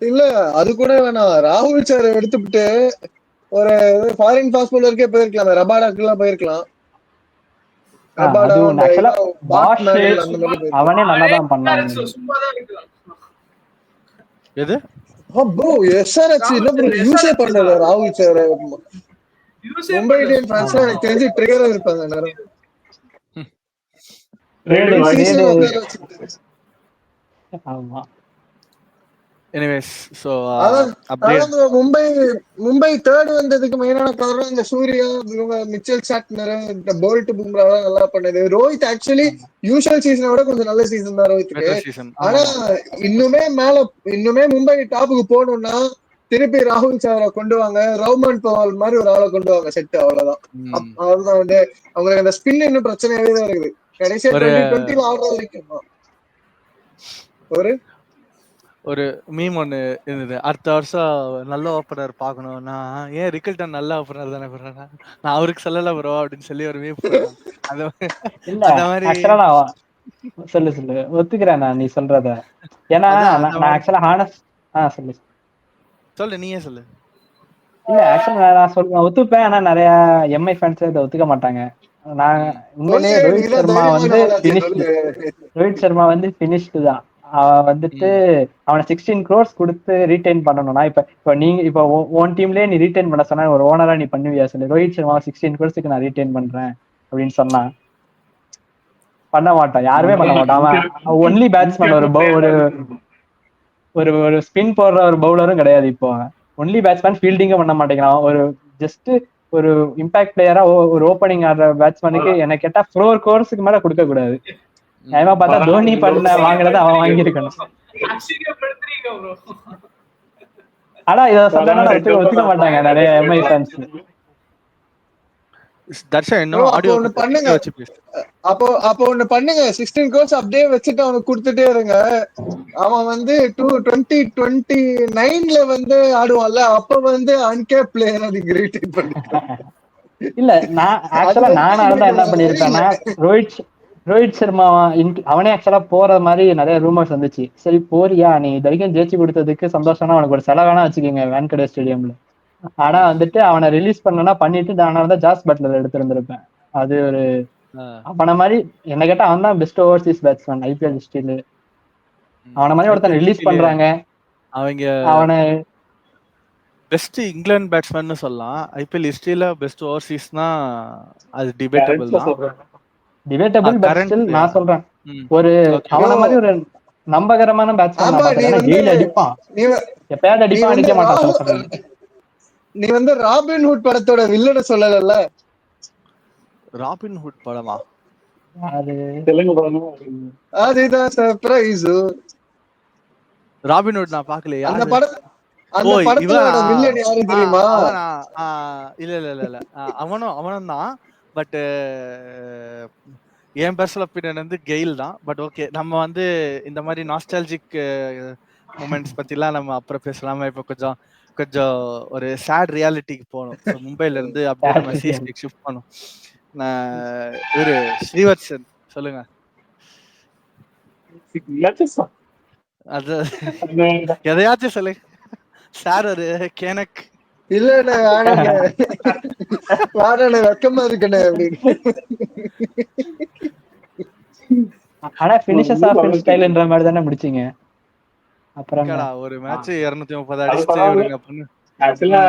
இல்ல அது கூட வேணாம். ராகுல் சார் எடுத்துட்டு ஒரு ஃபாரின் ஃபாஸ்ட் பவுலருக்கே போயிருக்கலாம். ரபாடாக்கு எல்லாம் போயிருக்கலாம். அவனே நல்லாதான் பண்ணான். எது ப்ரோ எஸ்ஆர்எச் என்ன ப்ரோ யூஸே பண்ணல ராகுல் சார். மும்பை இந்தியன் ஃபேன்ஸ்ல எனக்கு தெரிஞ்சு ட்ரிகரா இருப்பாங்க எல்லாரும். ஆமா. எனிவேஸ் சோ மும்பை தேர்ட் வந்ததுக்கு மெயினான காரணம் இந்த சூர்யா, மிச்சல் சாட்னர், இந்த போல்ட், பும்ரா நல்லா பண்ணது. ரோஹித் ஆக்சுவலி யூசுவல் சீசனை விட கொஞ்சம் நல்ல சீசன் தான் ரோஹித்துக்கு. ஆனா இன்னுமே மும்பை டாப்புக்கு போகணும்னா திருப்பி ராகுல் சாரை கொண்டு வாங்க, ரோமன் பவால் மாதிரி ஒரு ஆளை கொண்டு வாங்க. செட் அவ்வளவுதான். அவ்வளவுதான் வந்து அவங்களுக்கு அந்த ஸ்பின் இன்னும் பிரச்சனையாவே தான் இருக்குது. கடைசியா 2020 ஆடுற வரைக்கும் ஒரு மீம் ஒண்ணு இருந்தது. அடுத்த வருஷம் நல்ல ஓப்பனர் பாக்கணும்னா ஏன் ரிக்கில்டன் நல்ல ஓப்பனர் தானே போறானா, நான் அவருக்கு சொல்லல ப்ரோ அப்படின்னு சொல்லி ஒரு மீம் போடுறான். அந்த மாதிரி சொல்லு ஒத்துக்கிறேன் நான் நீ சொல்றத. ஏன்னா நான் ஆக்சுவலா ஹானஸ்ட் சொல்லு நீயே சொல்லு. இல்ல ஆக்சுவலா நான் சொல்றேன் ஒத்துப்பேன். ஆனா நிறைய எம்ஐ ஃபேன்ஸ் இதை ஒத்துக்க மாட்டாங்க. நான் உண்மையிலேயே ரோஹித் சர்மா வந்து பினிஷ்டு தான். அவன் வந்துட்டு அவனை 16 crores கொடுத்து ரீடைன் பண்ணணும்னா இப்ப நீங்க இப்ப ஓன் டீம்லயே நீ ரீடைன் பண்ண சொன்னா ஒரு ஓனரா நீ பண்ணுவியா சொல்லு? ரோஹித் சர்மா 16 crores நான் ரீடைன் பண்றேன் அப்படின்னு சொன்னா பண்ண மாட்டான், யாருமே பண்ண மாட்டான். அவன் ஒன்லி பேட்ஸ்மேன், ஒரு ஒரு ஸ்பின் போடுற ஒரு பவுலரும் கிடையாது. இப்போ ஒன்லி பேட்ஸ்மேன், ஃபீல்டிங்கும் பண்ண மாட்டேங்கிறான். ஒரு ஜஸ்ட் ஒரு இம்பாக்ட் பிளேயரா ஒரு ஓப்பனிங் ஆடுற பேட்ஸ்மேனுக்கு என்ன கேட்டா 4 crores மேல கொடுக்க கூடாது. ஏமா பார்த்தா தோனி பண்ண வாங்குறத அவன் வாங்கியிருக்கணும். ஆனா இத சொன்னா ஒத்துக்க மாட்டாங்க நிறைய எம்ஐ ஃபேன்ஸ். தர்ஷன் இன்னும் ஆடியோ பண்ணுங்க. அப்போ ஒண்ணு பண்ணுங்க, 16 crores அப்படியே வச்சுட்டு அவனுக்கு கொடுத்துட்டே இருங்க. அவன் வந்து 2029 வந்து ஆடுவான்ல, அப்ப வந்து அன்கேப் பிளேயர் அதுக்கு ரீடைன் பண்ணிக்கலாம். இல்ல நான் ஆக்சுவலா நானா இருந்தா என்ன பண்ணிருப்பேன்னா, ரோஹித் சர்மா அவனே ஆக்சுவலா போற மாதிரி நிறைய ரூமர்ஸ் வந்துச்சு. சரி போறியா, நீ இது வரைக்கும் ஜெயிச்சு கொடுத்ததுக்கு சந்தோஷம்னா அவனுக்கு ஒரு செலவானா வச்சுக்கோங்க வான்கடே ஸ்டேடியம்ல. ஆனா வந்துட்டு அவனை ரிலீஸ் பண்ணனா பண்ணிட்டு நான் இருந்தா ஜாஸ் பட்லர் எடுத்திருந்திருப்பேன். அது ஒரு அவனை மாதிரி என்ன கேட்டா அவன் தான் பெஸ்ட் ஓவர்சீஸ் பேட்ஸ்மேன் ஐபிஎல் ஹிஸ்டரியில. அவனை மாதிரி ஒருத்தன் ரிலீஸ் பண்றாங்க. அவங்க அவனை பெஸ்ட் இங்கிலாந்து பேட்ஸ்மேன் சொல்லலாம். ஐபிஎல் ஹிஸ்டரியில பெஸ்ட் ஓவர்சீஸ்னா அது டிபேட்டபிள் தான். டிபேட்டபிள் பட் ஸ்டில் நான் சொல்றேன் ஒரு அவன மாதிரி ஒரு நம்பகரமான பேட்ஸ்மேன் கெயில் அடிப்பான், எப்பயாவது அடிப்பான், அடிக்க மாட்டான். நீ வந்து ராபின்ஹுட் படத்தோட வில்லனை சொல்லல? ராபின்ஹுட் படமா? அது தெலுங்கு படம். அதுதான் சர்ப்ரைஸ். ராபின்ஹுட் நான் பார்க்கலையா? அந்த படத்தோட வில்லன் யாரு தெரியுமா? இல்ல அவனும் தான். பட் என் பர்சனல் ஒப்பீனியன் வந்து கெயில் தான். பட் ஓகே, நம்ம வந்து இந்த மாதிரி நாஸ்டாலஜிக் மூமெண்ட்ஸ் பத்திலாம் நம்ம அப்புறம் பேசலாமா? இப்போ கொஞ்சம் ஒரு சேட் ரியாலிட்டிக்கு போகணும். மும்பைல இருந்து அப்படியே நம்ம சிஎஸ்கேக்கு ஷிஃப்ட் பண்ணோம். இவரு ஸ்ரீவத்சன் சொல்லுங்க. அது எதையாச்சும் சொல்லு சார். ஒரு கேனக் இல்ல வெக்கமா இருக்கனே அப்படின்னு. ஆனா ஃபினிஷஸ் ஆஃப் ஸ்டைல்ன்ற மாதிரி தானே முடிச்சீங்க. அப்புறம் ஒரு மேட்ச் 230 அடிச்சு ஆக்சுவலா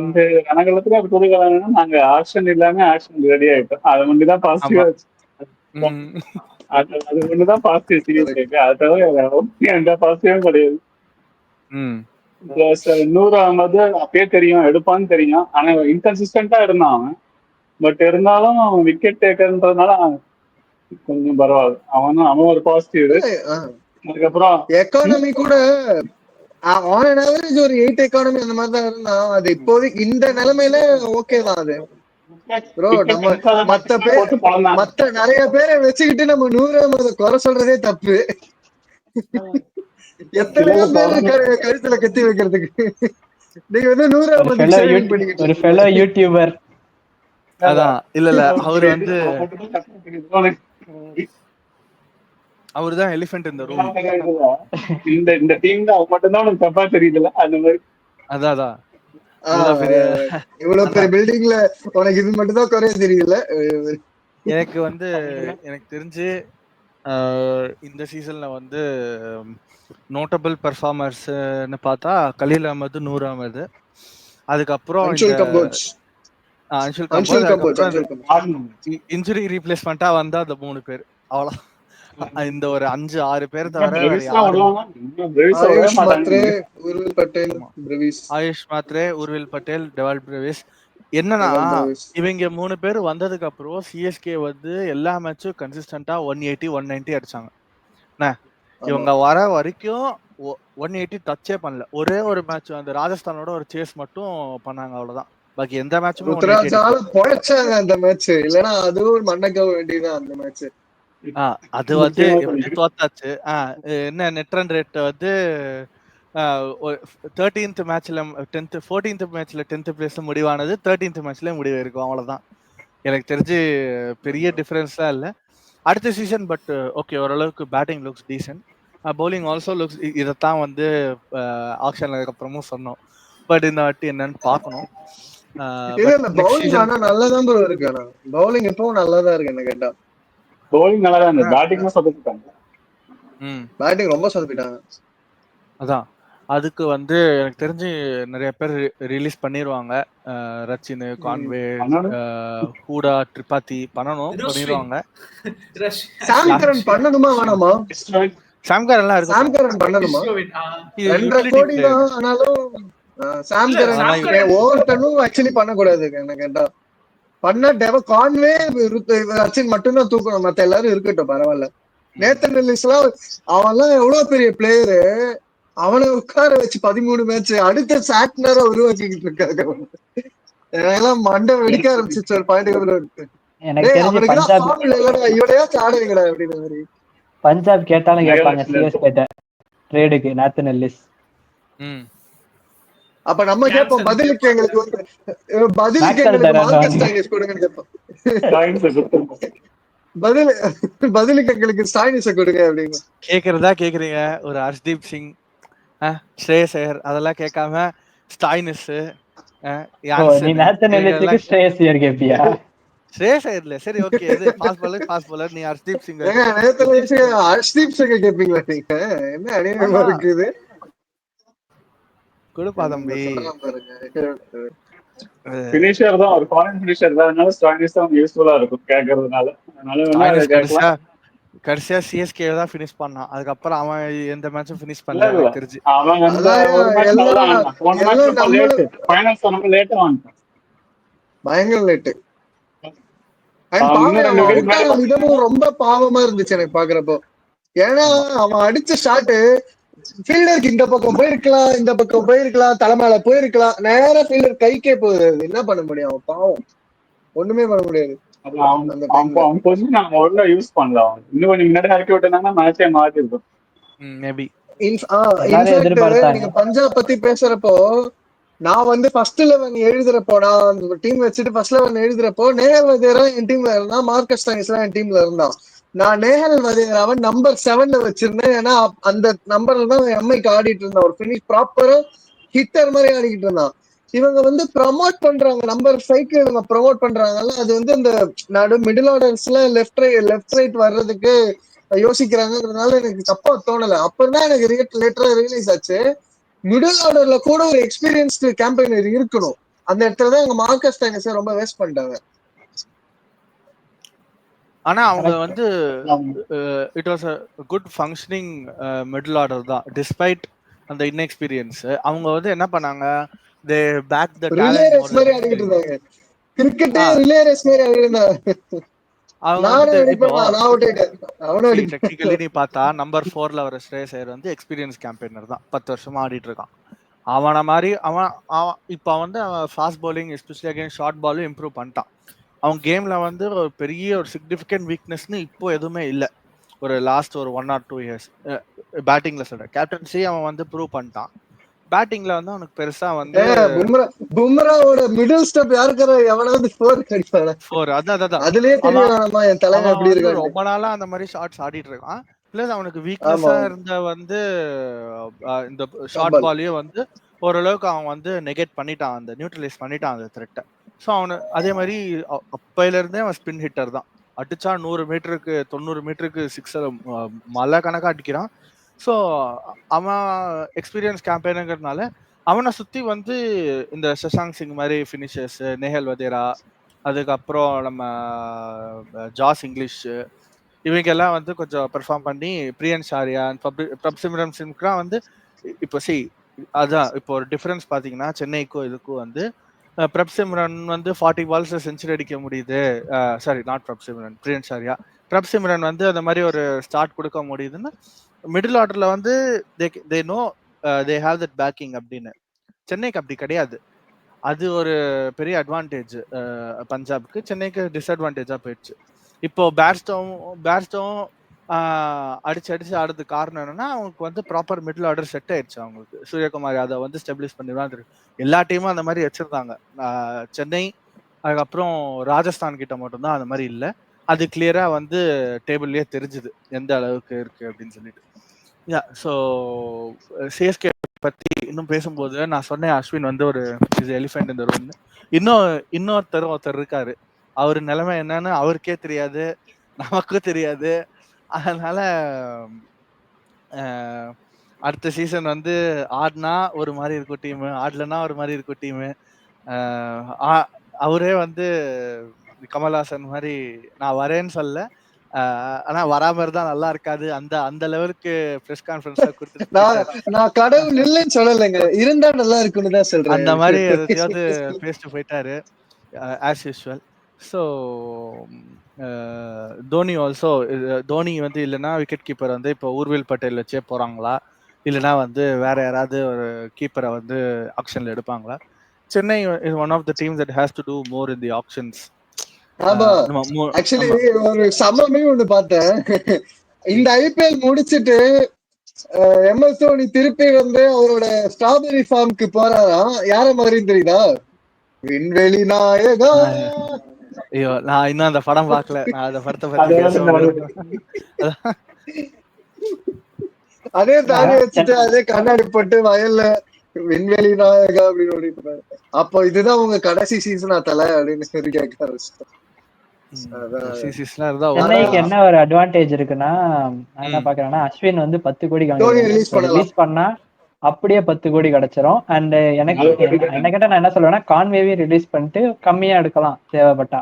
இந்த கணக்கலத்துல புதுகலன்னா நாங்க ஆக்ஷன் இல்லாம ஆக்ஷன் ரெடி ஆயிட்டோம். அது மட்டும்தான் பாசிட்டிவா அது ஒண்ணுதான் பாசிட்டிவ் சீரியஸ். அது தவிர எந்த பாசிட்டிவும் கிடையாது. 100 அகமது அப்பயே தெரியும் எடுப்பான்னு தெரியும். ஆனா இன்கன்சிஸ்டன்டா இருந்தான் அவன். பட் இருந்தாலும் அவன் விக்கெட் டேக்கர்ன்றதுனால கொஞ்சம் பரவாயில்ல. அவன் ஒரு பாசிட்டிவ். அதுக்கப்புறம் எக்கானமி கூட ஆன் ஆவரேஜ் ஒரு 8 எக்கானமி அந்த மாதிரி தான் இருந்தான். அது இப்போதைக்கு இந்த நிலைமையில ஓகே தான். அது ப்ரோ நம்ம மத்த நிறைய பேரை வச்சுக்கிட்டு நம்ம 100 அகமது குறை சொல்றதே தப்பு. எத்தனையோ பேரு கருத்துல கத்தி வைக்கிறதுக்கு நீங்க வந்து 100 அகமது ஒரு ஃபெலோ யூடியூபர். அதான் இல்ல அவரு வந்து அவர்தான் எலிஃபென்ட் இந்த ரூம். இந்த டீம் தான் அவன் மட்டும் தான் உனக்கு தப்பா தெரியுதுல அந்த மாதிரி. அதான் இவ்வளவு பெரிய பில்டிங்ல உனக்கு இது மட்டும் தான் குறைய தெரியல. எனக்கு தெரிஞ்சு இந்த சீசன்ல வந்து நோட்டபிள் பெர்ஃபார்மர்ஸ்னு பார்த்தா கலீல் அஹமது, நூர் அகமது, அதுக்கப்புறம் இன்ஜுரி ரீப்ளேஸ்மெண்டா வந்தா அந்த 3 பேர். அவ்வளவு இந்த ஒரு 5-6 பேர் தவிர ஆயுஷ் மாத்ரே, உர்வில் பட்டேல், டெவால் பிரேவிஸ். என்னன்னா இவங்க 3 பேர் வந்ததுக்கு அப்புறம் சிஎஸ்கே வந்து எல்லா மேட்சும் கன்சிஸ்டன்டா 180 190 அடிச்சாங்க. இவங்க வர வரைக்கும் 180 டச்சே பண்ணல. ஒரே ஒரு மேட்ச் அந்த ராஜஸ்தானோட ஒரு சேஸ் மட்டும் பண்ணாங்க, அவ்வளவுதான். பாக்கி எந்த மேட்சுமே போயிச்சாங்க அந்த மேட்ச். இல்லனா அதுவும் மண்ணக்க வேண்டியதான் அந்த மேட்ச். அது வந்து தோத்தாச்சு. என்ன நெட் ரன் ரேட் வந்து 13th மேட்ச்ல 14th மேட்ச்ல 10th பிளேஸ்ல முடிவானது 13th மேட்ச்ல முடிவு இருக்கும், அவ்வளவுதான். எனக்கு தெரிஞ்சு பெரிய டிஃபரன்ஸ்லாம் இல்லை அடுத்த சீசன். பட் ஓகே, ஓரளவுக்கு batting looks decent, bowling also looks. இதைத்தான் வந்து ஆக்ஷன்ல அப்புறமும் சொன்னோம். பட் இந்த வாட்டி என்னன்னு பார்க்கணும். நல்லாதான் இருக்கு. பவுலிங் இப்பவும் நல்லாதான் இருக்கு என்ன கேட்டா. பவுலிங் நல்லா தான், பேட்டிங் தான் சொதப்பிட்டாங்க. பேட்டிங் ரொம்ப சொதப்பிட்டாங்க. அதான் அதுக்கு வந்து எனக்கு தெரிஞ்சு நிறைய பேர் ரிலீஸ் பண்ணிடுவாங்க. ரச்சின், கான்வே, ஹூடா, ட்ரிபாத்தி பண்ணிடுவாங்க. சாம்கரன் பண்ணணுமா வேணாமா? சாம்கரன் எல்லாம் இருக்கு. சாம்கரன் பண்ணணுமா? 2.5 கோடி தான். ஆனாலும் சாம்கரன் ஒவ்வொருத்தனும் ஆக்சுவலி பண்ணக்கூடாது என்ன கேட்டா. பண்ண கான்வே ரச்சின் மட்டும்தான் தூக்கணும், மத்த எல்லாரும் இருக்கட்டும் பரவாயில்ல. நேத்தன் எல்லிஸ் எல்லாம் அவன் எல்லாம் எவ்வளவு பெரிய பிளேயரு, அவனை உட்கார வச்சு 13 மேட்ச் அடுத்த சாட்னரை உருவாக்கிட்டு இருக்காங்க. எல்லாம் மண்டை வெடிக்க ஆரம்பிச்சிச்சு ஒரு பாயிண்ட். பஞ்சாப் கேட்டாலும் கேட்பாங்க சிஎஸ்கே ட்ரேடுக்கு நேத்தன் எல்லிஸ். அப்ப நம்ம கேட்போம் பதிலுக்கு எங்களுக்கு மார்க்கஸ் ஸ்டாயினிஸ் கொடுங்கன்னு கேட்போம். பதிலுக்கு எங்களுக்கு ஸ்டாயினிஸை கொடுங்க அப்படின்னு கேக்குறதா கேக்குறீங்க. ஒரு ஹர்ஷ்தீப் சிங், ஸ்ரேயஸ் ஐயர் அதெல்லாம் கேட்காம ஸ்டாயினிஸ், நீ நேத்தன் எல்லிஸ்க்கு ஸ்ரேயஸ் ஐயர் கேப்பியா? ஸ்ரேயஸ் ஐயர்ல சரி ஓகே, இது ஃபாஸ்ட் பாலர் நீ ஹர்ஷ்தீப் சிங் ஹர்ஷ்தீப் சிங் கேப்பீங்களா நீங்க? என்ன அநியாயமா இருக்குது. கொடுப்பா தம்பி. ஃபினிஷர் தான், ஒரு ஃபாரின் ஃபினிஷர் தான், அதனால ஸ்டாயினிஸ் தான் யூஸ்ஃபுல்லா இருக்கும் கேக்குறதுனால. அதனால கடைசியா சிஎஸ்கே தான் ஃபினிஷ் பண்ணான். அதுக்கப்புறம் அவன் எந்த மேட்சும் ஃபினிஷ் பண்ணல தெரிஞ்சு. அவன் வந்து ஒரு மேட்ச் நல்லா ஆனான். போன மேட்ச் ரொம்ப லேட், ஃபைனல்ஸ் ரொம்ப லேட்டா ஆனான். பயங்கர லேட். விதமும் ரொம்ப பாவமா இருந்துச்சு எனக்கு பாக்குறப்போ. ஏன்னா அவன் அடிச்ச ஷாட்டு ஃபீல்டருக்கு இந்த பக்கம் போயிருக்கலாம், இந்த பக்கம் போயிருக்கலாம், தலைமையில போயிருக்கலாம், நேரா ஃபீல்டர் கைக்கே போகுது. என்ன பண்ண முடியும்? அவன் பாவம், ஒண்ணுமே பண்ண முடியாது. அவன் பொசிஷன் நாங்க ஒழுங்கா யூஸ் பண்ணலாம். இன்னும் கொஞ்சம் முன்னாடி இறக்கி விட்டோம்னா மேட்சே மாத்தி இருக்கும். நீங்க பஞ்சாப் பத்தி பேசுறப்போ நான் வந்து ஃபர்ஸ்ட் 11 எழுதுறப்போ, நான் டீம் வச்சுட்டு ஃபர்ஸ்ட் 11 எழுதுறப்போ நேஹல் வதேரா என் டீம்ல இருந்தா, மார்க்கஸ் ஸ்டாயினிஸ் என் டீம்ல இருந்தான். நான் நேஹல் வதேராவை நம்பர் 7 வச்சிருந்தேன். ஏன்னா அந்த நம்பர்ல தான் எம்ஐக்கு ஆடிட்டு இருந்தான். ஒரு ஃபினிஷ் ப்ராப்பரா ஹிட்டர் மாதிரி ஆடிக்கிட்டு இருந்தான். இவங்க வந்து ப்ரமோட் பண்றாங்க, நம்பர் 5க்கு இவங்க ப்ரமோட் பண்றாங்கல்ல, அது வந்து அந்த நடு மிடில் ஆர்டர்ஸ்ல லெஃப்ட் ரைட் வர்றதுக்கு யோசிக்கிறாங்கிறதுனால எனக்கு தப்பா தோணல. அப்பதான் எனக்கு லேட்டரா ரியலைஸ் ஆச்சு, மிடில் ஆர்டர்ல கூட ஒரு எக்ஸ்பீரியன்ஸ்டு கேம்பெயினர் இருக்கணும். அந்த இடத்துலதான் எங்க மார்க்கஸ் ஸ்டாயினிஸை ரொம்ப வேஸ்ட் பண்ணிட்டாங்க. ஆனா அவங்க வந்து it was a good functioning middle order தான், despite அந்த inexperience. அவங்க வந்து என்ன பண்ணாங்க, they back the talent more மாதிரி ஆடிட்டு இருந்தாங்க. கிரிக்கெட்டே ரிலே ரேஸ் மாதிரி ஆடிட்டு இருந்தாங்க. டெக்னிக்கலி நீ பார்த்தா நம்பர் 4ல வர ஸ்ரேயஸ் ஐயர் வந்து எக்ஸ்பீரியன்ஸ் கேம்பெயினர் தான், 10 வருஷமா ஆடிட்டு இருக்கான். அவனை மாதிரி அவன் இப்போ வந்து fast bowling especially against short பாலும் இம்ப்ரூவ் பண்ணிட்டான். அவன் கேம்ல வந்து ஒரு பெரிய ஒரு சிக்னிஃபிகண்ட் வீக்னஸ்னு இப்போ எதுவுமே இல்லை. ஒரு லாஸ்ட் ஒரு 1 or 2 years பேட்டிங்ல சொல்றேன். கேப்டன்சி அவன் வந்து ப்ரூவ் பண்ணிட்டான். பேட்டிங்ல வந்து அவனுக்கு பெருசா வந்து பும்ராவோட மிடில் ஸ்டெப் யாருக்கு எவனாவது 4 அடிப்பானா? 4 அதான் அதுலயே தெரியுமா என் தலைங்க அப்படி இருக்கு. ரொம்ப நாளா அந்த மாதிரி ஷாட்ஸ் ஆடிட்டு இருக்கான். பிளஸ் அவனுக்கு வீக்னஸா இருந்த வந்து இந்த ஷார்ட் பாலையே வந்து ஓரளவுக்கு அவன் வந்து நெகேட் பண்ணிட்டான், அந்த நியூட்ரலைஸ் பண்ணிட்டான் அந்த த்ரெட்டை. ஸோ அவனு அதே மாதிரி அப்பையில இருந்தே அவன் ஸ்பின் ஹிட்டர் தான். அடிச்சா 100 மீட்டருக்கு 90 மீட்டருக்கு 6 மலை கணக்கா அடிக்கிறான். ஸோ அவன் எக்ஸ்பீரியன்ஸ் கேம்பெயினுங்கிறதுனால அவனை சுற்றி வந்து இந்த சஷாங்க் சிங் மாதிரி ஃபினிஷர்ஸ், நேஹல் வதேரா, அதுக்கப்புறம் நம்ம ஜாஸ் இங்கிலீஷ், இவங்கெல்லாம் வந்து கொஞ்சம் பெர்ஃபார்ம் பண்ணி பிரியன் ஷாரியா, பிரப்சிம்ரன் சிங்லாம் வந்து இப்போ அதான் இப்போ ஒரு டிஃபரன்ஸ் பார்த்தீங்கன்னா சென்னைக்கும் இதுக்கும் வந்து பிரப்சிம்ரன் வந்து 40 balls செஞ்சுரி அடிக்க முடியுது. சாரி, நாட் பிரப்சிம்ரன், பிரியன் ஷாரியா. பிரப்சிம்ரன் வந்து அந்த மாதிரி ஒரு ஸ்டார்ட் கொடுக்க முடியுதுன்னா மிடில் ஆர்டர்ல வந்து they know they have that backing அப்படின்னு. சென்னைக்கு அப்படி கிடையாது. அது ஒரு பெரிய அட்வான்டேஜ் பஞ்சாப்க்கு. சென்னைக்கு டிஸ்அட்வான்டேஜா போயிடுச்சு. இப்போ பேர்ஸ்டோவும் அடிச்சு ஆடுறதுக்கு காரணம் என்னன்னா அவங்களுக்கு வந்து ப்ராப்பர் மிடில் ஆர்டர் செட் ஆயிடுச்சு. அவங்களுக்கு சூரியகுமார் அதை வந்து ஸ்டெபிலைஸ் பண்ணிதான் இருக்கு. எல்லா டீமும் அந்த மாதிரி வச்சிருந்தாங்க. சென்னை அதுக்கப்புறம் ராஜஸ்தான் கிட்ட மட்டும்தான் அந்த மாதிரி இல்லை. அது கிளியரா வந்து டேபிள்லயே தெரிஞ்சுது எந்த அளவுக்கு இருக்கு அப்படின்னு சொல்லிட்டு. ஸோ சிஎஸ்கே பத்தி இன்னும் பேசும்போது நான் சொன்னேன், அஸ்வின் வந்து ஒரு எலிஃபென்ட் இந்த ரூம். ஒருத்தர் இருக்காரு, அவரு நிலைமை என்னன்னு அவருக்கே தெரியாது, நமக்கும் தெரியாது. அதனால அடுத்த சீசன் வந்து ஆடினா ஒரு மாதிரி இருக்கும் டீம், ஆடலன்னா ஒரு மாதிரி இருக்கும் டீம். அவரே வந்து கமல்ஹாசன் மாதிரி நான் வரேன்னு சொல்ல, ஆனா வராம இருந்தா நல்லா இருக்காது, அந்த அந்த லெவலுக்கு பிரஸ் கான்ஃபரன்ஸ் கொடுத்துட்டு நான் கடவுள் இல்லைன்னு சொல்லலைங்க, இருந்தா நல்லா இருக்குன்னு தான் சொல்றேன். அந்த மாதிரி எதையாவது பேசிட்டு போயிட்டாரு as usual. So Dhoni also, Dhoni வந்து இல்லைன்னா விக்கெட் கீப்பர் வந்து இப்போ ஊர்வில் பட்டேல் வச்சே போறாங்களா, இல்லைன்னா வந்து வேற யாராவது ஒரு கீப்பரை வந்து ஆக்ஷன்ல எடுப்பாங்களா? Chennai is one of the teams that has to do more in the auctions. Actually ஒரு சமமே ஒண்ணு பார்த்தேன். இந்த ஐபிஎல் முடிச்சிட்டு MS தோனி திருப்பி வந்து அவரோட ஸ்ட்ராபெரி ஃபார்முக்கு போறாராம். யார மாதிரி தெரியுதா? விண்வெளி நாயகா. ஐயோ, நான் இன்னும் அந்த படம் பார்க்கல. நான் அந்த படத்தை பத்தி அதே தாடி வச்சுட்டு அதே கண்ணாடி போட்டு வயல்ல விண்வெளி நாயகா அப்படின்னு ஓடிட்டு, அப்போ இதுதான் உங்க கடைசி சீசனா தலை அப்படின்னு கேட்க ஆரம்பிச்சிட்டேன். சென்னைக்கு என்ன ஒரு அட்வான்டேஜ் இருக்குன்னா, நான் என்ன பாக்குறேன்னா, அஸ்வின் வந்து 10 கோடி ரிலீஸ் பண்ணா அப்படியே 10 கோடி கிடைச்சிரும். அண்ட் எனக்கு என்ன கேட்டா நான் என்ன சொல்லுவேன்னா, கான்வேவே ரிலீஸ் பண்ணிட்டு கம்மியா எடுக்கலாம் தேவைப்பட்டா.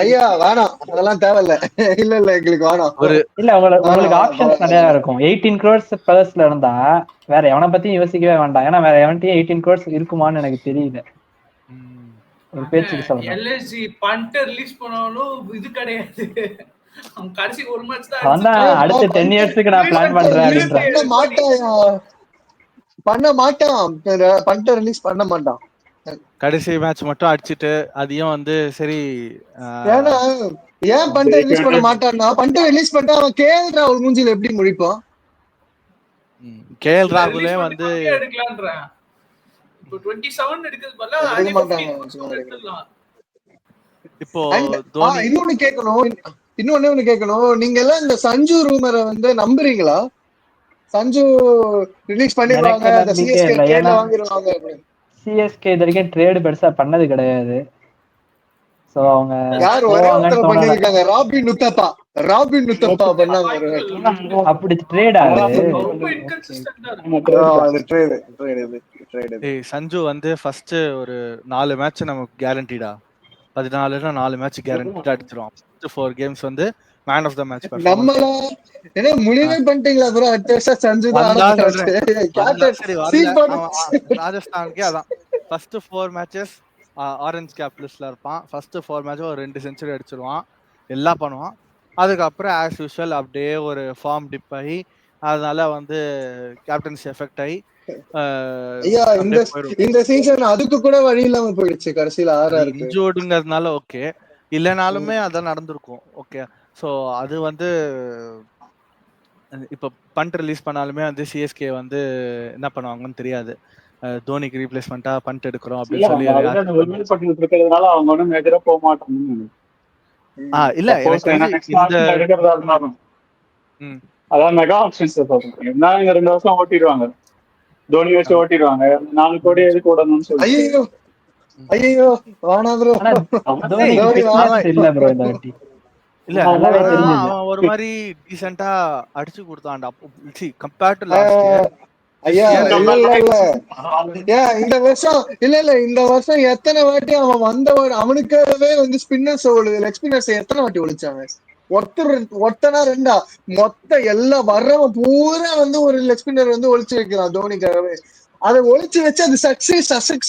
ஐயா வேணாம், அதெல்லாம் தேவையில்ல. இல்ல எங்களுக்கு வேணாம். இல்ல உங்களுக்கு ஆப்ஷன்ஸ் நிறைய இருக்கும். 18 crores பிளஸ்ல இருந்தா வேற எவனை பத்தியும் யோசிக்கவே வேண்டாம். ஏன்னா வேற எவன்ட்டையும் 18 crores இருக்குமான்னு எனக்கு தெரியல. ஒரு பேச்சுக்கு சொல்றேன். எல்எஸ்ஜி பண்ட் ரிலீஸ் பண்ணாலும் இது கிடையாது. அவன் கடைசி ஒரு மேட்ச் தான் அடுத்த 10 yearsக்கு நான் பிளான் பண்றேன் அப்படின்றான். பண்ண மாட்டான், பண்ட் ரிலீஸ் பண்ண மாட்டான். கடைசி மேட்ச் மட்டும் அடிச்சிட்டு அதையும் வந்து சரி. ஏன்னா ஏன் பண்ட் ரிலீஸ் பண்ண மாட்டான்னா, பண்ட் ரிலீஸ் பண்ணிட்டு அவன் கேஎல் ராகுல் மூஞ்சில எப்படி முடிப்பான்? கேஎல் ராகுலே வந்து எடுக்கலாம்ன்றேன். இப்போ 27 எடுக்கிறது பதிலா இப்போ இன்னொன்னு கேட்கணும். நீங்க எல்லாம் இந்த சஞ்சு ரூமரை வந்து நம்புறீங்களா? சஞ்சு ரிலீஸ் பண்ணிடுவாங்க, சிஎஸ்கே இது வரைக்கும் ட்ரேட் பெருசா பண்ணது கிடையாது. சோ அவங்க யார் ஒரே ஒருத்தர் பண்ணிருக்காங்க, ராபின் உத்தப்பா பண்ணாங்க. அப்படி ட்ரேட் ஆகுது. சஞ்சு வந்து ஃபர்ஸ்ட் ஒரு 4 மேட்ச் நமக்கு கேரண்டிடா, 14னா 4 மேட்ச் கேரண்டிடா அடிச்சிரும். ஃபர்ஸ்ட் 4 games வந்து மேன் ஆஃப் த மேட்ச் நம்மள என்ன முடிவே பண்ணிட்டீங்களா ப்ரோ? அடுத்த சஞ்சு தான் ராஜஸ்தானுக்கே அதான் ஃபர்ஸ்ட் 4 மேட்சஸ் ஆரஞ்ச் கேப் லிஸ்ட்ல இருப்பான். ஃபர்ஸ்ட் 4 மேட்ச் ஒரு 2 செஞ்சுரி அடிச்சிருவான், எல்லாம் பண்ணுவான். அதுக்கப்புறம் ஆஸ் யூஸ்வல் அப்படியே ஒரு ஃபார்ம் டிப் ஆகி, அதனால வந்து கேப்டன்சி எஃபெக்ட் ஆகி இந்த சீசன் அதுக்கு கூட வழி இல்லாம போயிடுச்சு. கடைசியில இன்ஜூர்டுங்கிறதுனால ஓகே, இல்லைனாலுமே அதான் நடந்திருக்கும். ஓகே, ஸோ அது வந்து இப்போ பண்ட் ரிலீஸ் பண்ணாலுமே வந்து சிஎஸ்கே வந்து என்ன பண்ணுவாங்கன்னு தெரியாது. தோனிக்கு ரீப்ளேஸ்மெண்டா பண்ட் எடுக்கிறோம் அப்படின்னு சொல்லி இருக்கிறதுனால அவங்க ஒன்றும் மேஜரா போக மாட்டாங்க. இல்ல அதான் மெகா ஆப்ஷன்ஸ் என்ன 2 வருஷம் ஓட்டிடுவாங்க, தோனி வச்சு ஓட்டிடுவாங்க. 4 கோடி எதுக்கு ஓடணும்னு சொல்லி. ஐயோ வானா ப்ரோ, இல்ல அவன் ஒரு மாதிரி டீசென்ட்டா அடிச்சு கொடுத்தான்டா கம்பேர்ட் டு லாஸ்ட் இயர். ஐயா இந்த வருஷம் இந்த வருஷம் எத்தனை வாட்டி அவன் அவனுக்காகவே வந்து ஸ்பின்னர்ஸ் லெக் ஸ்பின்னர்ஸ் எத்தனை வாட்டி ஒழிச்சாங்க? ஒருத்தனா ரெண்டா? மொத்த எல்லாம் வர்றவன் பூரா வந்து ஒரு லெக் ஸ்பின்னர் வந்து ஒழிச்சு வைக்கிறான் தோனிக்காகவே. அதை ஒழிச்சு வச்சு அது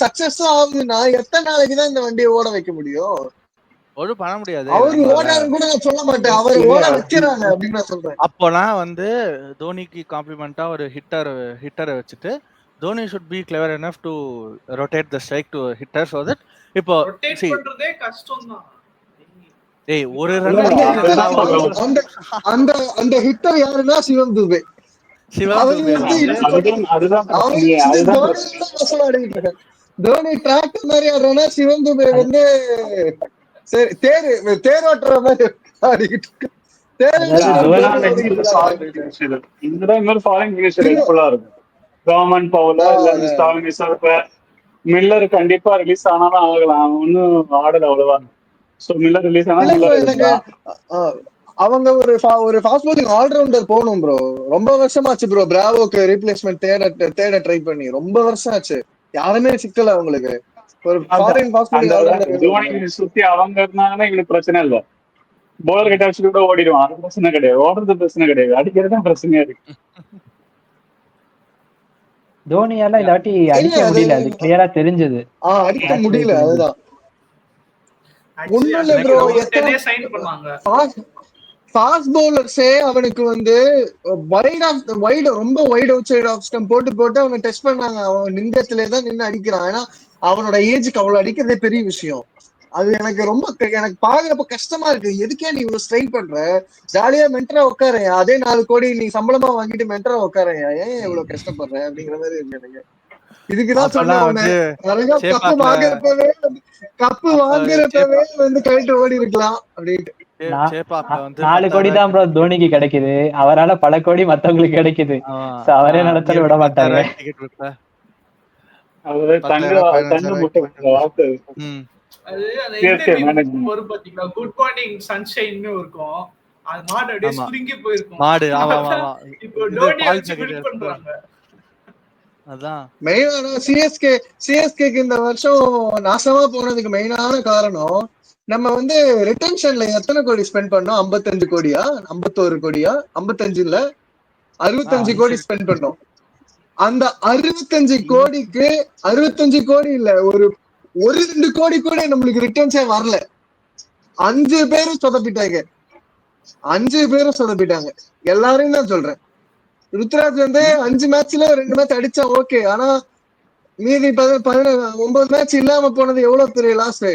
சக்சஸும் ஆகுதுன்னா எத்தனை நாளைக்குதான் இந்த வண்டியை ஓட வைக்க முடியும்? ஒன்றும் பண்ண முடியாது. அவரு ஓடாருன்னு கூட நான் சொல்ல மாட்டேன், அவர் ஓட வைக்கிறாங்க அப்படின்னு நான் சொல்றேன். அப்போனா வந்து தோனிக்கு காம்ப்ளிமெண்டா ஒரு ஹிட்டரை வச்சுட்டு Dhoni should be clever enough to rotate the strike to hitter so that இப்போ பண்றதே கஷ்டம் தான். ஒரு அந்த ஹிட்டர் யாருன்னா சிவம் துபே. தோனி டிராக்டர் மாதிரி ஆடுறா, சிவம் துபே வந்து சரி தேரோட்டுற மாதிரி ஆடிக்கிட்டு மில்லர் கண்டிப்பா ரிலீஸ் ஆனாலும் ஆகலாம், ஒன்னும் ஆடல அவ்வளவா. சோ மில்லர் ரிலீஸ் ஆனா அவங்க ஒரு ஃபாஸ்ட் பவுலிங் ஆல்ரவுண்டர் போகணும் ப்ரோ. ரொம்ப வருஷமாச்சு ப்ரோ பிராவோக்கு ரீப்ளேஸ்மெண்ட் தேட ட்ரை பண்ணி. ரொம்ப வருஷம் ஆச்சு, யாருமே சிக்கல அவங்களுக்கு. ஒரு foreign fast bowling allrounder Dhoni சுத்தி அவங்க இருந்தாங்கன்னா எங்களுக்கு பிரச்சனை இல்ல. போலர் கிட்ட வச்சுட்டு கூட ஓடிடுவான், அது பிரச்சனை கிடையாது. ஓடுறது பிரச்சனை கிடையாது, அடிக்கிறது தான் பிரச்சனையா இருக்கு. தோனியால இந்த வாட்டி அடிக்க முடியல, அது கிளியரா தெரிஞ்சது. அடிக்க முடியல, அதுதான் உண்மையில ப்ரோ. ஃபாஸ்ட் பவுலர்ஸே அவனுக்கு வந்து வைட் ரொம்ப wide outside off stump போட்டு அவங்க டெஸ்ட் பண்ணாங்க. அவன் நின்றத்திலே தான் நின்று அடிக்கிறான். ஏன்னா அவனோட ஏஜுக்கு அவ்வளவு அடிக்கிறதே பெரிய விஷயம். அது எனக்கு பாக்குறப்ப கஷ்டமா இருக்கு. எதுக்கே நீ இவ்வளவு ஸ்ட்ரெயின் பண்ற? ஜாலியா மென்டரா உட்காரேன், அதே 4 கோடி நீ சம்பளமா வாங்கிட்டு மென்டரா உட்காரேன், ஏன் இவ்வளவு கஷ்டப்படுற அப்படிங்கிற மாதிரி இருக்கு எனக்கு. இதுக்குதான் சொன்னேன், கப்பு வாங்குறப்பவே வந்து கைட்டு ஓடி இருக்கலாம் அப்படின்ட்டு. 4 கோடி தான் ப்ரோ தோனிக்கு கிடைக்குது, அவரால பல கோடி மத்தவங்களுக்கு கிடைக்குது. அவரே நடத்த விட மாட்டாரு. குட் மார்னிங் சன்ஷைன் இருக்கும், அது மாடு அப்படியே சுருங்கி போயிருக்கும். இப்போ டோனி வச்சு பில்ட் பண்றாங்க. அதான் மெயினான சிஎஸ்கேக்கு இந்த வருஷம் நாசமா போனதுக்கு மெயினான காரணம், நம்ம வந்து ரிட்டன்ஷன்ல எத்தனை கோடி ஸ்பெண்ட் பண்ணோம்? 55 கோடியா 51 கோடியா? 55 இல்ல 65 கோடி ஸ்பெண்ட் பண்ணோம். அந்த 65 கோடிக்கு 65 கோடி இல்ல, ஒரு 2 கோடி கூட நம்மளுக்கு ரிட்டர்ன்ஸே வரல. 5 பேரும் சொதப்பிட்டாங்க, 5 பேரும் சொதப்பிட்டாங்க. எல்லாரையும் தான் சொல்றேன். ருத்ராஜ் வந்து 5 மேட்ச்ல 2 மேட்ச் அடிச்சா ஓகே, ஆனா மீதி 9 மேட்ச் இல்லாம போனது எவ்வளவு பெரிய லாஸ்.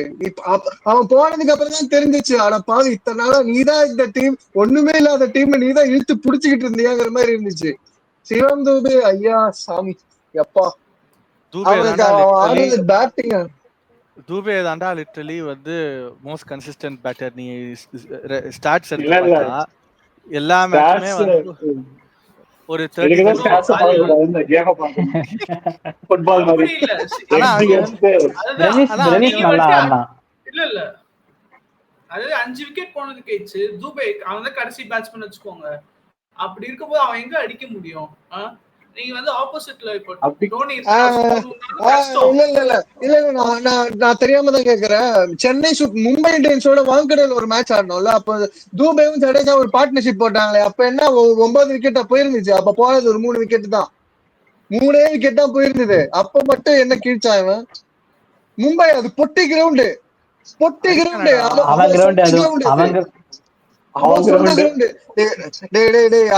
அவன் போனதுக்கு அப்புறம் தான் தெரிஞ்சிச்சு, ஆனா பாவி இத்தனை நாளா நீதான் இந்த டீம், ஒண்ணுமே இல்லாத டீம் நீதான் இழுத்து புடிச்சுக்கிட்டு இருந்தியாங்கிற மாதிரி இருந்துச்சு. சிவம் தூபே ஐயா சாமி எப்பா, அவனுக்கு பேட்டிங் தூபே தாண்டா லிட்டரலி வந்து மோஸ்ட் கன்சிஸ்டன்ட் பேட்டர். நீ ஸ்டாட்ஸ் எடுத்து பார்த்தா எல்லா மேட்சுமே வந்து ஒரு 30 ஃபுட்பால் மாதிரி இல்ல. அது 5 விக்கெட் போனதுக்கு தூபே அவன் தான் கடைசி பேட்ஸ்மேன் வச்சுக்கோங்க. அப்படி இருக்கும்போது அவன் எங்க அடிக்க முடியும்? நீங்க வந்து ஆப்போசிட்ல இப்போ டோனி இல்ல நான் தெரியாம தான் கேக்குறேன். சென்னை மும்பை இந்தியன்ஸோட வாங்கடையில ஒரு மேட்ச் ஆடணும்ல, அப்ப தூபேவும் ஜடேஜா ஒரு பார்ட்னர்ஷிப் போட்டாங்களே, அப்ப என்ன 9 விக்கெட்டா போயிருந்துச்சு? அப்ப போனது ஒரு 3 விக்கெட் தான், 3 விக்கெட் தான் போயிருந்தது. அப்ப மட்டும் என்ன கீழ்ச்சாங்க மும்பை? அது பொட்டி கிரவுண்டு,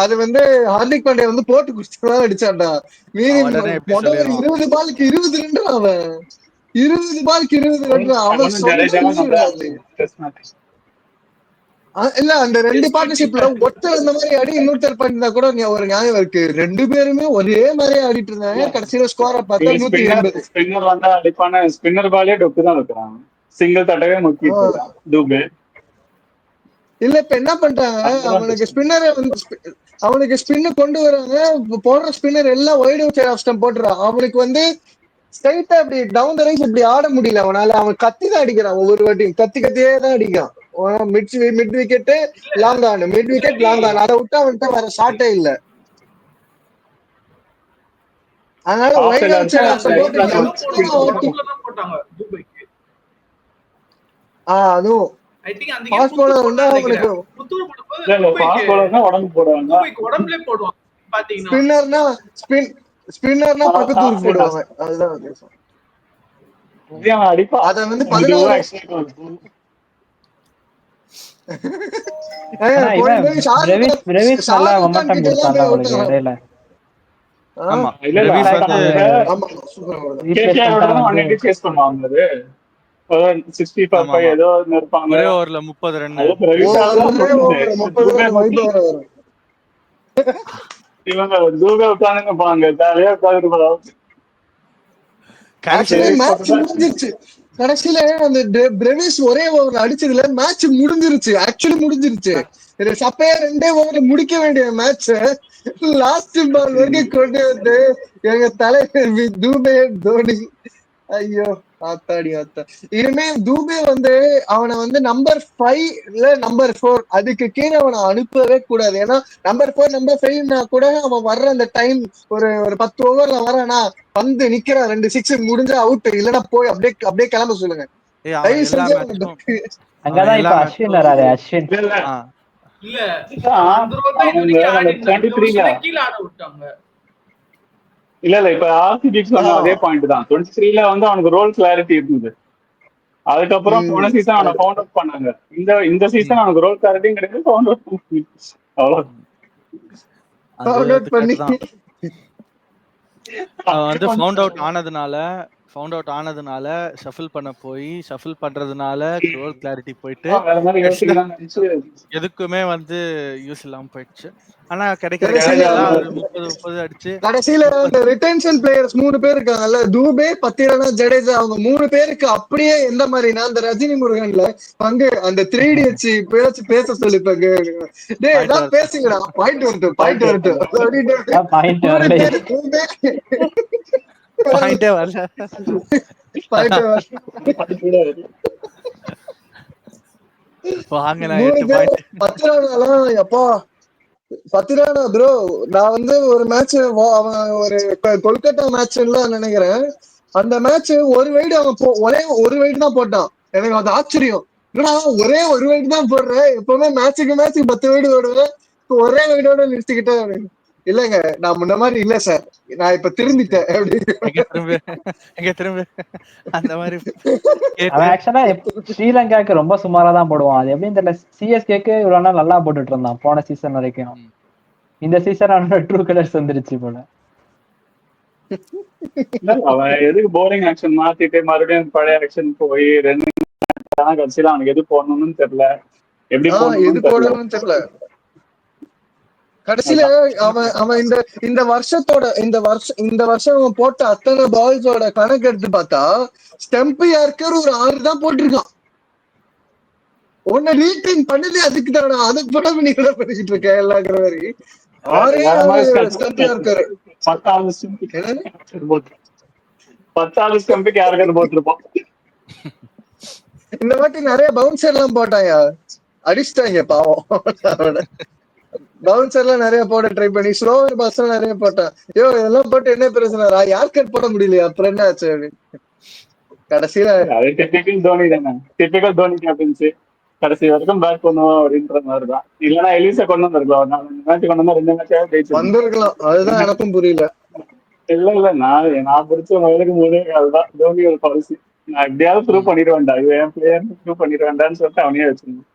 அது வந்து ஹார்திக் பாண்டியா வந்து போட்டு குடிச்சுதான் அடிச்சான்டா. மீதி 20 பாலுக்கு 20 ரன், அவன் 20 பாலுக்கு 20 ரன். அவன் இல்ல அந்த 2 பார்ட்னர்ஷிப்ல ஒருத்தர் இந்த மாதிரி அடி இன்னொருத்தர் பண்ணிருந்தா கூட ஒரு நியாயம் இருக்கு. 2 பேருமே ஒரே மாதிரியே ஆடிட்டு இருந்தாங்க. கடைசியில ஸ்கோரை பார்த்தா 180. ஸ்பின்னர் வந்தா அடிப்பான, ஸ்பின்னர் பாலே டொக்கு தான் வைக்கிறான், சிங்கிள் தடவை முக்கி தூபே. இல்ல இப்ப என்ன பண்றாங்க, அவனுக்கு ஸ்பின்ன கொண்டு வராங்க, போடுற ஸ்பின்னர் எல்லாம் wide outside off stump போட்டுறான். அவனுக்கு வந்து ஸ்ட்ரைட்டா இப்படி டவுன் த ரைஸ் இப்படி ஆட முடியல அவனால. அவன் கத்தி தான் அடிக்கிறான், ஒவ்வொரு வாட்டியும் கத்தியே தான் அடிக்கிறான். Mid wicket long on, mid wicket long on, அதை விட்டு அவன்கிட்ட வேற ஷாட்டே இல்ல. அதனால wide outside off stump போட்டாங்க துபைக்கு. அதுவும் ஃபாஸ்ட் பவுலர் வந்து அவனுக்கு ஸ்பின்னர்னா பக்கத்து ஊருக்கு போடுவாங்க. அதுதான் வித்தியாசம். அத வந்து 65 ஏதோ இருப்பாங்க, ஒரே ஓவர்ல 30 ரன். இவங்க தூபே உட்காந்துப்பாங்க, ஜாலியா உட்காந்துருப்பாங்க. கடைசியில அந்த பிரேவிஸ் ஒரே ஓவர் அடிச்சதுல மேட்ச் முடிஞ்சிருச்சு. ஆக்சுவலி முடிஞ்சிருச்சு. சப்பையா 2 ஓவர் முடிக்க வேண்டிய மேட்ச் லாஸ்ட் பால் வரைக்கும் கொண்டு வந்து எங்க தலைவர் தூபே தோனி, ஐயோ ஆத்தாடி ஆத்தா. இனிமே தூபே வந்து அவனை வந்து நம்பர் 5 இல்ல நம்பர் 4 அதுக்கு கீழே அவனை அனுப்பவே கூடாது. ஏன்னா நம்பர் 4 நம்பர் 5னா கூட அவன் வர்ற அந்த டைம் ஒரு 10 ஓவர்ல வரானா வந்து நிக்கிறான் 2 6 முடிஞ்சா அவுட், இல்லன்னா போய் அப்படியே கிளம்ப சொல்லுங்க. அவன் தயவு எல்லா செஞ்சு மேட்சும் அங்கதான் இப்ப அஸ்வின் வராரு. அஸ்வின் இல்ல இல்ல இதுதான் அந்த ரோல் தான் அவங்க இன்னைக்கு நம்ம ஆடி இருந்தாங்க. 23ல கீழே ஆட விட்டாங்க. இல்ல இப்ப ஆர்சிபிக்கு சொன்ன அதே பாயிண்ட் தான். 23ல வந்து அவனுக்கு ரோல் கிளாரிட்டி இருந்தது. அதுக்கப்புறம் போன சீசன் அவனை ஃபவுண்ட் அவுட் பண்ணாங்க. இந்த சீசன் அவனுக்கு ரோல் கிளாரிட்டியும் கிடையாது, ஃபவுண்ட் அவுட் அவ்வளவு பண்ணி அவன் வந்து ஃபவுண்ட் அவுட் ஆனதுனால ஷஃபில் பண்ண போய் ஷஃபில் பண்றதுனால ரோல் கிளாரிட்டி போயிட்டு வேற மாதிரி யோசிக்கிறான்னு நினைச்சு எதுக்குமே வந்து யூஸ் இல்லாம போயிடுச்சு. ஆனா கிடைக்கிற கடைசியில ஒரு 30 அடிச்சு கடைசியில அந்த ரிட்டென்ஷன் பிளேயர்ஸ் 3 பேர் இருக்காங்கல்ல, தூபே, பத்திரனா, ஜடேஜா, அவங்க 3 பேருக்கு அப்படியே எந்த மாதிரினா அந்த ரஜினி முருகன்ல பங்கு அந்த 3D வச்சு பேச சொல்லி பங்கு டேய் ஏதாவது பேசுங்கடா, பாயிண்ட் வரட்டும் அப்படின்ட்டு பாயிண்ட் 3 வரல. பேர் தூபே பாயிண்டே வரல. பாயிண்ட் வரல. வாங்கலாம் 3 8 பேர் பாயிண்ட். பத்திரானாலாம் எப்பா பத்திரானா ப்ரோ, நான் வந்து ஒரு மேட்ச் அவன் ஒரு கொல்கத்தா மேட்ச்ல நினைக்கிறேன், அந்த மேட்ச் ஒரு வைடு அவன் ஒரே ஒரு வைடு தான் போட்டான். எனக்கு அது ஆச்சரியம், ஏன்னா ஒரே ஒரு வைடு தான் போடுறேன், எப்பவுமே மேட்சுக்கு 10 வைடு ஓடுவேன், ஒரே வைடோட நிறுத்திக்கிட்டேன். இல்லங்க நான் முன்ன மாதிரி இல்ல சார், நான் இப்ப திரும்பிட்டேன் திரும்ப அந்த மாதிரி. அவன் ஆக்சுவலா ஸ்ரீலங்காக்கு ரொம்ப சுமாரா தான் போடுவான். அது எப்படின்னு தெரியல, சிஎஸ்கேக்கு இவ்வளவு நாள் நல்லா போட்டுட்டு இருந்தான் போன சீசன் வரைக்கும். இந்த சீசன் அவனோட ட்ரூ கலர்ஸ் வந்துருச்சு போல. அவன் எதுக்கு போரிங் ஆக்ஷன் மாத்திட்டு மறுபடியும் பழைய ஆக்ஷன் போய் 2 கடைசியில அவனுக்கு எது போடணும்னு தெரியல, எப்படி போடணும்னு தெரியல. கடைசியில அவன் இந்த வருஷம் அவன் போட்ட அத்தனை பால்ஸோட கணக்கு எடுத்து பார்த்தா ஸ்டெம்ப் யார்க்கர் ஒரு 6 தான் போட்டிருக்கான். உன்னை ரீட்டைன் பண்ணதே அதுக்கு தானே, அதுக்கு படம் பண்ணி கூட பண்ணிக்கிட்டு இருக்கேன் எல்லாங்கிற மாதிரி. 10வது ஸ்டெம்புக்கு யாருக்காவது போட்டிருப்போம். இந்த வாட்டி நிறைய பவுன்சர் எல்லாம் போட்டாயா, அடிச்சிட்டாங்க பாவம். பவுன்சர் எல்லாம் நிறைய போட ட்ரை பண்ணி ஸ்லோவர் பாஸ் எல்லாம் நிறைய போட்டான். ஐயோ இதெல்லாம் போட்டு என்ன பிரச்சனை, யார்கட் போட முடியலையா, அப்புறம் என்ன ஆச்சு கடைசியில. அது டிபிக்கல் தோனி தானே, டிபிக்கல் தோனி கேப்டன்சி, கடைசி வரைக்கும் பேட் பண்ணுவோம் அப்படின்ற மாதிரிதான். இல்லன்னா எலிசா கொண்டு வந்திருக்கலாம், 4 மேட்ச் கொண்டு வந்தா 2 மேட்சாவது ஜெயிச்சு வந்திருக்கலாம். அதுதான் எனக்கும் புரியல. இல்ல நான் பிடிச்ச முதலுக்கு 3 தான் தோனி ஒரு பாலிசி, நான் எப்படியாவது ப்ரூவ் பண்ணிடுவேன்டா, இது என் பிளேயர் ப்ரூவ் பண்ணிடுவேன்டான்னு சொல்லிட்டு அவனே வச்சிருந்தேன்.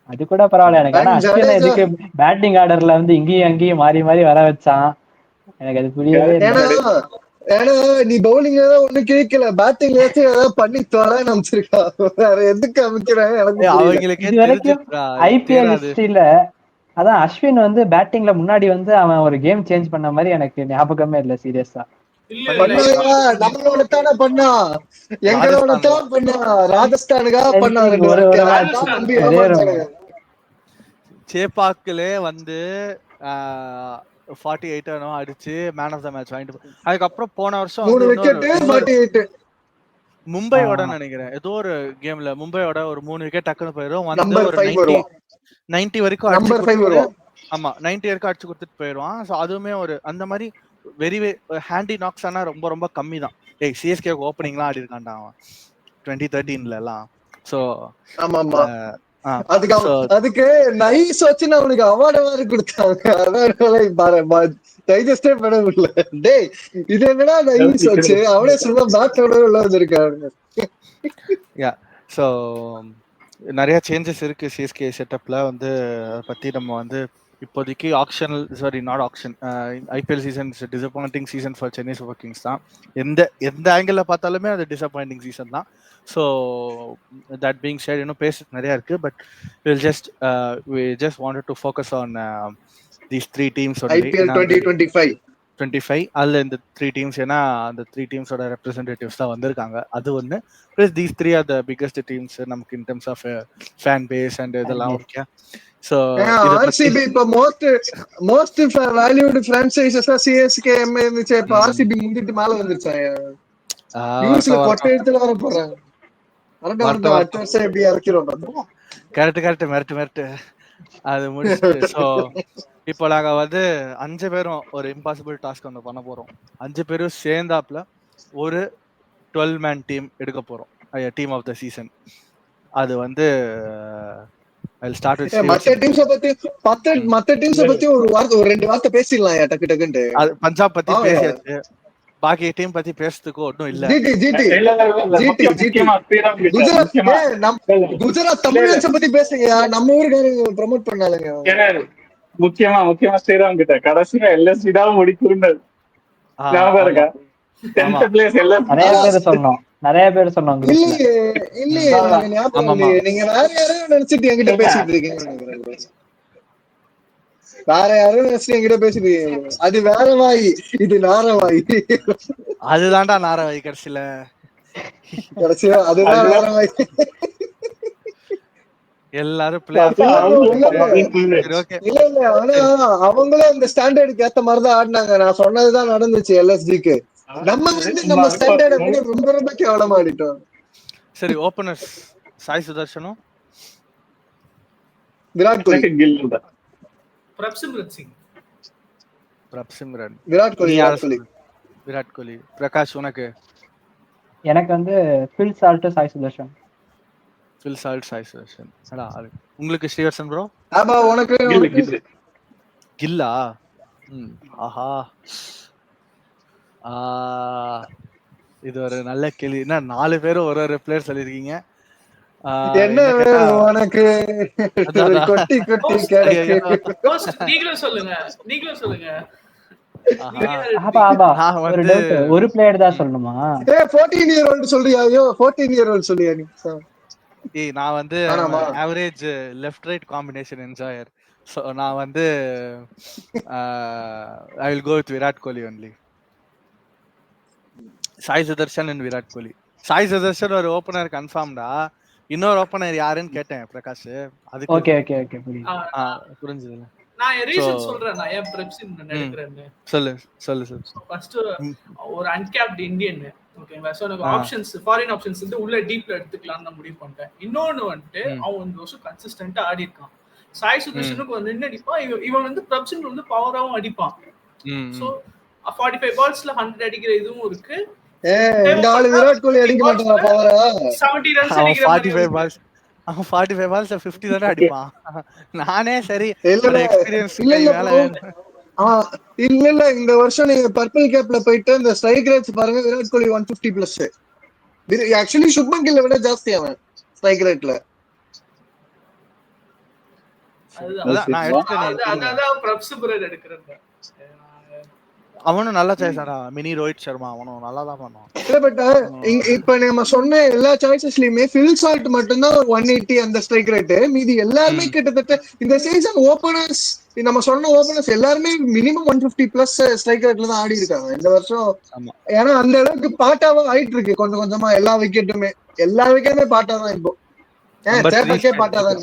அது கூட பரவாயில்ல எனக்கு. ஆனா அஸ்வின் எதுக்கு பேட்டிங் ஆர்டர்ல வந்து இங்கேயும் அங்கேயும் மாறி மாறி வர வச்சான், எனக்கு அது புரியவே இல்லை. ஏன்னா நீ பவுலிங்ல தான் ஒண்ணு கேட்கல, பேட்டிங்ல ஏதாவது பண்ணி தொலைன்னு அமைச்சிருக்கா, வேற எதுக்கு அமைக்கிறேன் எனக்கு. இது வரைக்கும் ஐபிஎல் ஹிஸ்டரியில அதான் அஸ்வின் வந்து பேட்டிங்ல முன்னாடி வந்து அவன் ஒரு கேம் சேஞ்ச் பண்ண மாதிரி எனக்கு ஞாபகமே இல்லை சீரியஸா. நம்மளோட தானே பண்ணா, எங்களோட தான் பண்ணா, ராஜஸ்தானுக்காக பண்ணாரு. சேப்பாக்கிலே வந்து 48 அடிச்சு மேன் ஆஃப் த மேட்ச் வாங்கிட்டு, அதுக்கப்புறம் போன வருஷம் மும்பையோட நினைக்கிறேன் ஏதோ ஒரு கேம்ல மும்பையோட ஒரு 3 விக்கெட் டக்குன்னு போயிடும், வந்து ஒரு 90 வரைக்கும் அடிச்சு, ஆமா 90 வரைக்கும் அடிச்சு கொடுத்துட்டு போயிடுவான். ஸோ அதுவுமே ஒரு அந்த மாதிரி வெரி ஹேண்டி நாக்ஸ் ஆனா ரொம்ப ரொம்ப கம்மி தான். சிஎஸ்கே ஓப்பனிங்லாம் ஆடி இருக்கான்டா அவன் 2013 எல்லாம். ஸோ அதுக்கு நைஸ் வச்சு அவனுக்கு அவார்டு மாதிரி கொடுத்தாங்க, அதான் டைஜஸ்டே பண்ண முடியல. டேய் இது என்னடா நைஸ் வச்சு, அவனே சும்மா பேட்டோட உள்ள வந்திருக்காங்க. ஸோ நிறைய சேஞ்சஸ் இருக்கு சிஎஸ்கே செட்டப்ல வந்து, அதை பத்தி நம்ம வந்து இப்போதைக்கு IPL season disappointing season for Chennai super Kings தான். எந்த ஆங்கிள் பார்த்தாலுமே அது டிசப்பாயிண்டிங் சீசன் தான். ஸோ தட் பீங் செட், இன்னும் பேச நிறைய இருக்கு, but we just wanted to focus on these 3 teams only. IPL 2025 அதுல இந்த 3 teams, ஏன்னா அந்த 3 teamஸோட ரெப்ரசன்டேட்டிவ்ஸ் தான் வந்திருக்காங்க, அது ஒன்று. Plus these 3 are the biggest teams நமக்கு in terms of fan base and இதெல்லாம். ஓகே, ஸோ ஆர்சிபி இப்போ மோஸ்ட் வேல்யூடு பிரான்சைசஸா சிஎஸ்கே இருந்துச்சு, இப்போ ஆர்சிபி முந்திட்டு மேல வந்துருச்சாங்க. நியூஸ்ல கொட்டை எடுத்துல வர போறாங்க. அடுத்த வருஷம் எப்படி இறக்கிறோம். கரெக்ட் மிரட்டு அது முடிச்சுட்டு ஸோ இப்போ நாங்க வந்து 5 பேரும் ஒரு இம்பாசிபிள் டாஸ்க் ஒன்று பண்ண போறோம். 5 பேரும் சேர்ந்தாப்புல ஒரு 12 மேன் டீம் எடுக்க போறோம், டீம் ஆஃப் த சீசன். அது வந்து மத்த டீம்ஸ பத்தி ஒரு 2 வார்த்தை பேசிடலாம் டக்கு டக்குன்னு. பஞ்சாப் பத்தி பேசியாச்சு, பாக்கி டீம் பத்தி பேசுறதுக்கு ஒன்றும் இல்ல. குஜராத் தமிழன்ஸ பத்தி பேசுங்க, நம்ம ஊருக்காரங்க ப்ரோமோட் பண்ணாலுங்க. முக்கியமா ஸ்ரீராம் கிட்ட கடைசியா எல்எஸ்டி தான் முடிக்குறது ஞாபகம் இருக்கா? 10th place நிறைய பேர் சொன்னோம். இல்லையே நீங்க வேற யாரும் நினைச்சிட்டு என்கிட்ட பேசிட்டு இருக்கீங்க. வேற யாரும் நினைச்சு என்கிட்ட பேசிருக்கீங்க. அது வேற வாய், இது நாரவாய். அதுதான்டா நாரவாய். கடைசியா அதுதான் நாரவாய். எல்லாரும் அவங்களும் அந்த ஸ்டாண்டர்டுக்கு ஏத்த மாதிரிதான் ஆடினாங்க. நான் சொன்னதுதான் நடந்துச்சு எல்எஸ்ஜிக்கு. நம்ம ஸ்டாண்டர்ட் ரொம்ப ரொம்ப கேவலமா ஆடிட்டோம். சரி, ஓபனர்ஸ் சாய் சுதர்ஷனும் விராட் கோலி. விராட் கோலி. பிரகாஷ் உனக்கு? எனக்கு வந்து ஃபில் சால்ட் சாய் சுதர்ஷன். உங்களுக்கு ஸ்ரீவர்சன் ப்ரோ? உனக்கு கில்லா? ஆஹா, இது ஒரு நல்ல கேள்வி. என்ன 4 பேரும் ஒரு பிளேயர் சொல்லிருக்கீங்க. என்ன உனக்கு கொட்டி சொல்லுங்க. ஒரு பிளேயர் தான் சொல்லணுமா? 14 year old சொல்றியா? 14 year old சொல்லியா நீ? நான் வந்து average left right combination enjoyer. So நான் வந்து I will go with Virat Kohli only. Sai Sudharsan and Virat Kohli. Sai Sudharsan ஒரு ஓபனர் கன்ஃபார்ம்டா. இன்னொரு ஓபனர் யாருன்னு கேட்டேன் பிரகாஷ். அதுக்கு ஓகே புரிஞ்சதுல. நான் ரீசன் சொல்றேன். நான் ஏன் பிரப்சின் நினைக்கிறேன்னு சொல்லு. ஃபர்ஸ்ட் ஒரு அன்கேப்ட் இந்தியன். ஓகேங்களா? சோ எனக்கு ஆப்ஷன்ஸ், ஃபாரின் ஆப்ஷன்ஸ் வந்து உள்ள டீப்ல எடுத்துக்கலாம்னு நான் முடிவு பண்ணிட்டேன். இன்னொன்னு வந்துட்டு அவன் இந்த வருஷம் கன்சிஸ்டன்ட்டா ஆடி இருக்கான். சாய் சுதர்ஷனுக்கு வந்து என்ன அடிப்பான், இவன் வந்து பிரப்சின் வந்து பவராவும் அடிப்பான். சோ 45 பால்ஸ்ல 100 அடிக்கிற இதுவும் இருக்கு. இந்த ஆளு விராட் கோலி அடிக்க மாட்டானா பவரா? 70 ரன்ஸ் அடிக்கிற 45 பால்ஸ். அவன் 45 பால்ஸ் 50 தான அடிப்பான். நானே சரி எக்ஸ்பீரியன்ஸ் இல்ல இந்த வருஷம் நீங்க பர்பிள் கேப்ல போயிட்டு இந்த ஸ்ட்ரைக் ரேட்ஸ் பாருங்க. விராட் கோலி 150 பிளஸ். ஆக்சுவலி சுப்மன் கில்ல விட ஜாஸ்தி அவன் ஸ்ட்ரைக் ரேட்ல. அவனும் நல்லா சாய்ஸ்டா. மினி ரோஹித் சர்மா அவனும் நல்லா தான் பண்ணுவான். பட் இப்ப நம்ம சொன்ன எல்லா சாய்ஸஸ்லயுமே ஃபில் சால்ட் மட்டும் தான் 180 அந்த ஸ்ட்ரைக் ரேட். மீதி எல்லாருமே கிட்டத்தட்ட இந்த சீசன் ஓபனர்ஸ் நம்ம சொன்ன ஓபனர்ஸ் எல்லாருமே மினிமம் 150 பிளஸ் ஸ்ட்ரைக் ரேட்ல தான் ஆடி இருக்காங்க இந்த வருஷம். ஏன்னா அந்த அளவுக்கு பாட்டாவா ஆயிட்டு இருக்கு கொஞ்சம் கொஞ்சமா. எல்லா விக்கெட்டுமே பாட்டா தான். இப்போ சேப்பக்கே பாட்டா தான்.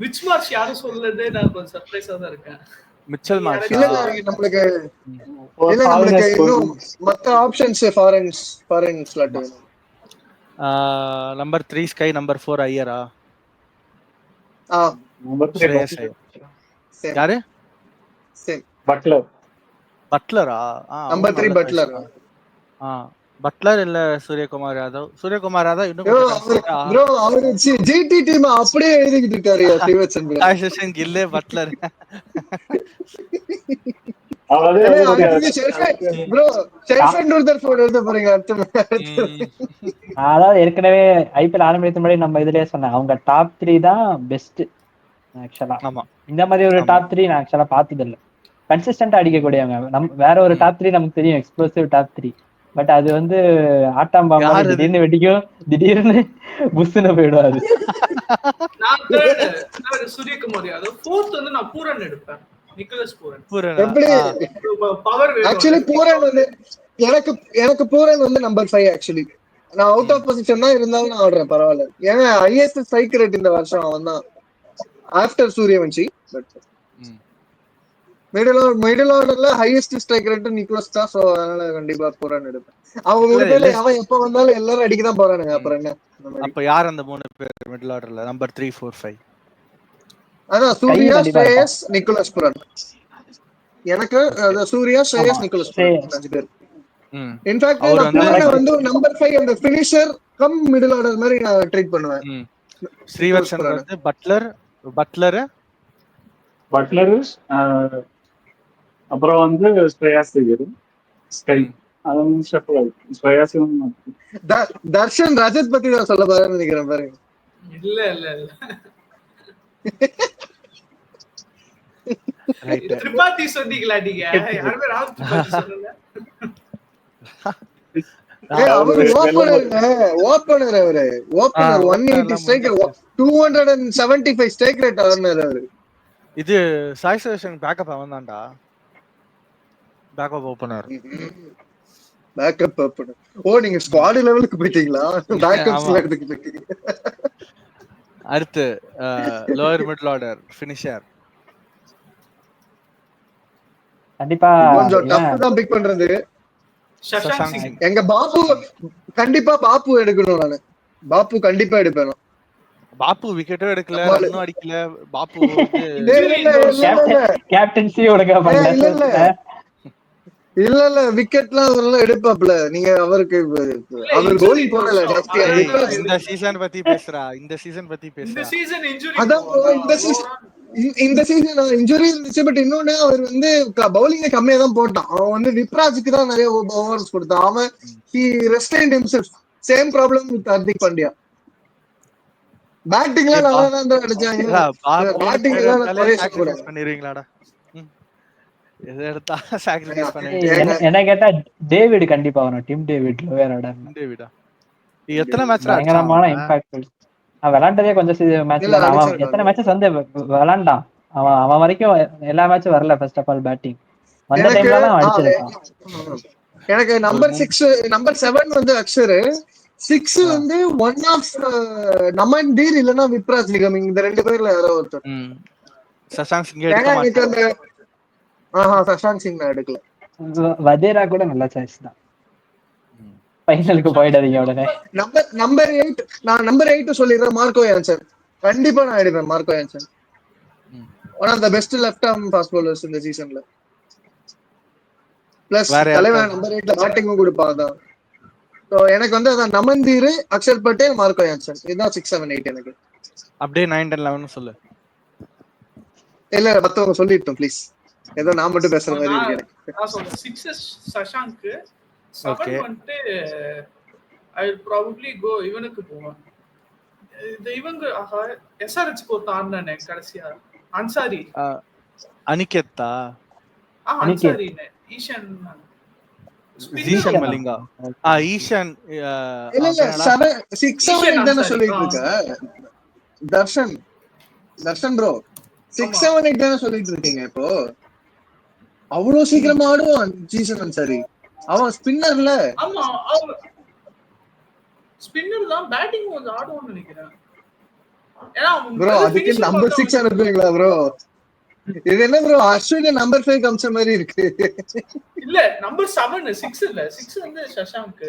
விச் மார்ச் யாரும் சொல்லதே நான் கொஞ்சம் சர்ப்ரைஸா தான் இருக்கேன். மிச்சல் மார்ஷ் நம்மளுக்கு இன்னும் மத்த options foreign slot. Number 3 SKY, number 4 ஐயரா? நம்பர் 3 யாரு? பட்லரா? Number 3 Buttler. பட்லர் இல்ல சூரியகுமார் யாதவ். இன்னும் ப்ரோ அவரு ஜிடி டீம் அப்படியே எழுதிட்டு இருக்காரு. ஸ்ரீவத்சன் கில்லே பட்லர். அதாவது ஏற்கனவே ஐபிஎல் ஆரம்பித்த முன்னாடி நம்ம இதுலயே சொன்னேன், அவங்க டாப் 3 தான் பெஸ்ட் ஆக்சுவலா. இந்த மாதிரி ஒரு டாப் 3 நான் ஆக்சுவலா பார்த்தது இல்ல. கன்சிஸ்டன்டா அடிக்கக்கூடியவங்க. வேற ஒரு டாப் 3 நமக்கு தெரியும், எக்ஸ்ப்ளோசிவ் டாப் 3. பட் அது வந்து ஆட்டாம் பாம்பா திடீர்னு வெடிக்கும், திடீர்னு புஷ்னு போயிடுவாரு. சூரியகுமார் யாதவ். 4th வந்து நான் பூரன் எடுப்பேன். Nicholas Pooran. ஆக்சுவலி பூரன் வந்து எனக்கு பூரன் வந்து நம்பர் 5. ஆக்சுவலி நான் அவுட் ஆஃப் பொசிஷன் தான் இருந்தாலும் நான் ஆடுறேன், பரவாயில்ல. ஏன்னா ஹையஸ்ட் ஸ்ட்ரைக் ரேட் இந்த வருஷம் அவன் தான் ஆஃப்டர் சூரியவன்ஷி. மிடில் ஆர்டர்ல ஹையஸ்ட் ஸ்ட்ரைக் ரேட் நிக்கோலஸ் தான். சோ அதனால கண்டிப்பா புரான் எடுப்பேன். அவங்க 3 பேர்ல அவன் எப்ப வந்தாலும் எல்லாரும் அடிக்க தான் போறானுங்க. அப்புறம் என்ன? அப்ப யார் அந்த 3 பேர் மிடில் ஆர்டர்ல? நம்பர் 3, 4, 5. அதான் சூர்யா, ஸ்ரேயஸ், நிக்கோலஸ் புரான். எனக்கு சூர்யா, ஸ்ரேயஸ், நிக்கோலஸ் புரான் 5 பேர். இன்ஃபேக்ட் நான் வந்து நம்பர் 5 அந்த ஃபினிஷர் கம் மிடில் ஆர்டர் மாதிரி நான் ட்ரீட் பண்ணுவேன். ஸ்ரீவர்ஷன் வந்து பட்லர் அப்புறம் வந்து ஸ்ரேயாஸ் ஐயர், ஸ்கை, அதுவும் ஷஃபிள். ஸ்ரேயாஸ் தர்ஷன் ரஜத் பத்தி தான் சொல்ல போறேன்னு நினைக்கிறேன் பாருங்க. இல்ல திரிபாதி சொன்னீங்களா நீங்க? யாருமே ராவ் திரிபாதி சொல்லல. ஓபனர் அவரு 180 ஸ்ட்ரைக் 275 ஸ்ட்ரைக் ரேட் அவரு. இது சாய் சுதர்ஷன் பேக்கப் அவன்தான்டா. Backup opener. ஓ நீங்க ஸ்குவாட் லெவலுக்கு போயிட்டீங்களா? பேக்கப்ஸ்ல எடுத்துட்டு போயிட்டீங்க. அடுத்து லோயர் மிடில் ஆர்டர் ஃபினிஷர். கண்டிப்பா கொஞ்சம் டஃப் தான் பிக் பண்றது. எங்க பாப்பு கண்டிப்பா பாப்பு எடுக்கணும். நானு பாப்பு கண்டிப்பா எடுப்பேன். பாப்பு விக்கெட்டும் எடுக்கல, ரன்னும் அடிக்கல. பாப்பு கேப்டன்சி இல்ல விக்கெட்லாம் அதெல்லாம் எடுப்பாப்ல. நீங்க அவருக்கு அவர் கோலிங் போடல. இந்த சீசன் பத்தி பேசுறா. இந்த சீசன் அதான் இந்த சீசன் இன்ஜுரி இருந்துச்சு. பட் இன்னொன்னு அவர் வந்து பவுலிங்க கம்மியா தான் போட்டான். அவன் வந்து விப்ராஜுக்கு தான் நிறைய ஓவர்ஸ் கொடுத்தான். அவன் restrained himself. Same problem with Hardik Pandya. பேட்டிங்ல நல்லா தான் அடிச்சாங்க. பேட்டிங் எல்லாம் பண்ணிருவீங்களாடா? என்ன கேட்டா டேவிட் கண்டிப்பா வரும். டிம் டேவிட் லோயர் டேவிடா எத்தனை மேட்ச் பயங்கரமான இம்பாக்ட். அவன் விளையாண்டதே கொஞ்சம் மேட்ச்ல. அவன் எத்தனை மேட்சஸ் வந்து விளையாண்டான். அவன் வரைக்கும் எல்லா மேட்சும் வரல. ஃபர்ஸ்ட் ஆஃப் ஆல் பேட்டிங் வந்த டைம்ல தான் அடிச்சிருக்கான். எனக்கு நம்பர் 6 நம்பர் 7 வந்து அக்ஷர். 6 வந்து ஒன் ஆஃப் நமன்தீர் இல்லனா விப்ராஜ் நிகமிங். இந்த ரெண்டு பேர்ல யாரோ ஒருத்தர். சஷாங்க் சிங் எடுக்க மாட்டாங்க. சஷாங்க் சிங் நான் எடுக்கல. வதேரா கூட நல்ல சாய்ஸ் தான். ஃபைனலுக்கு போயிடாதீங்க உடனே. நம்பர் 8 நான் நம்பர் 8 சொல்லிடுறேன். மார்க்கோ யான்சன் கண்டிப்பா நான் எடுப்பேன். Marco Jansen one of the best left arm fast bowlers இந்த சீசன்ல. பிளஸ் தலைவன் நம்பர் 8ல பேட்டிங்கும் கொடுப்பாங்க. சோ எனக்கு வந்து அத நமன்தீர், அக்ஷர் பட்டேல், மார்க்கோ யான்சன் இதுதான் 6 7 8 எனக்கு. அப்படியே 9 10 11 சொல்லு. இல்ல மத்தவங்க சொல்லிட்டோம் ப்ளீஸ். ஏதோ நான் மட்டும் பேசுற மாதிரி இருக்கு. நான் சொல்றேன் 6 சஷாங்க், 7 வந்து I will probably go இவனுக்கு போவேன். இவங்க எஸ்ஆர்எச் க்கு தாண்டானே கடைசியா அன்சாரி அனிகேத்தா அன்சாரி ஈஷான் மலிங்கா ஈஷான் இல்ல 6 7 8 தான சொல்லிட்டு இருக்க. தர்ஷன் ப்ரோ 6 7 8 தான சொல்லிட்டு இருக்கீங்க. இப்போ அவ்வளவு சீக்கிரமா ஆடுவான் ஜீசன் அன்சாரி. அவன் ஸ்பின்னர்ல. ஆமா அவன் ஸ்பின்னர் தான். பேட்டிங் கொஞ்சம் ஆடுவான்னு நினைக்கிறேன். ஏன்னா ப்ரோ அதுக்கு நம்பர் 6 அனுப்புவீங்களா ப்ரோ? இது என்ன ப்ரோ அஸ்வினி நம்பர் 5 கம்ச மாதிரி இருக்கு. இல்ல நம்பர் 7 6 இல்ல 6 வந்து சஷாங்க்.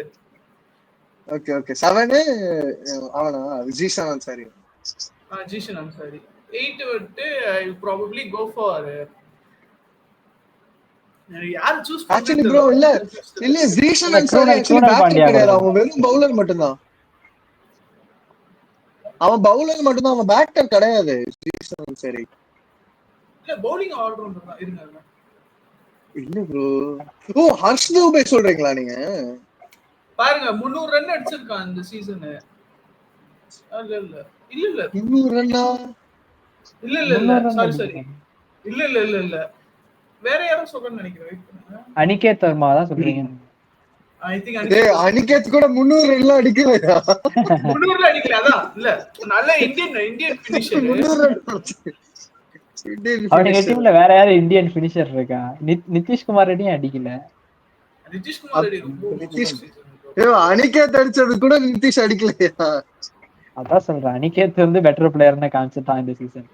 ஓகே ஓகே 7 அவனா ஜீசன் அன்சாரி. ஜீசன் அன்சாரி. 8 வந்து I will probably go for யார் சூஸ் பண்ணி ஆக்சுவலி ப்ரோ இல்ல ஜீசன் அன்சாரி ஆக்சுவலி பேட்டர் கிடையாது. அவன் வெறும் பவுலர் மட்டும் தான். அவன் பவுலர் மட்டும் தான். அவன் பேட்டர் கிடையாது ஜீசன் அன்சாரி. இல்ல பவுலிங் ஆல்ரவுண்டர் தான். இருங்க இல்ல ப்ரோ. ஓ ஹர்ஷ் தூபே சொல்றீங்களா நீங்க? பாருங்க 300 ரன் அடிச்சிருக்கான் இந்த சீசன். இல்ல 300 ரன்னா? இல்ல சாரி இல்ல வேற யாரும் சொல்றேன்னு நினைக்கிறேன். அனிகேத் வர்மா தான் சொல்றீங்க. ஐ திங்க் அனிகேத் கூட 300 ரன் அடிக்கலையா? 300 ரன் அடிக்கல. அதான் இல்ல நல்ல இந்தியன் ஃபினிஷர். 300 ரன் அவனுக்கு டீம்ல வேற யாரு இந்தியன் ஃபினிஷர் இருக்கா? நிதிஷ்குமார் ரெட்டியும் அடிக்கல. நிதிஷ்குமார் ரெட்டி அனிகேத் அடிச்சது கூட நிதிஷ் அடிக்கலையா? அதான் சொல்றேன். அனிகேத் வந்து பெட்டர் பிளேயர்னு காமிச்சிட்டான் இந்த சீசன்.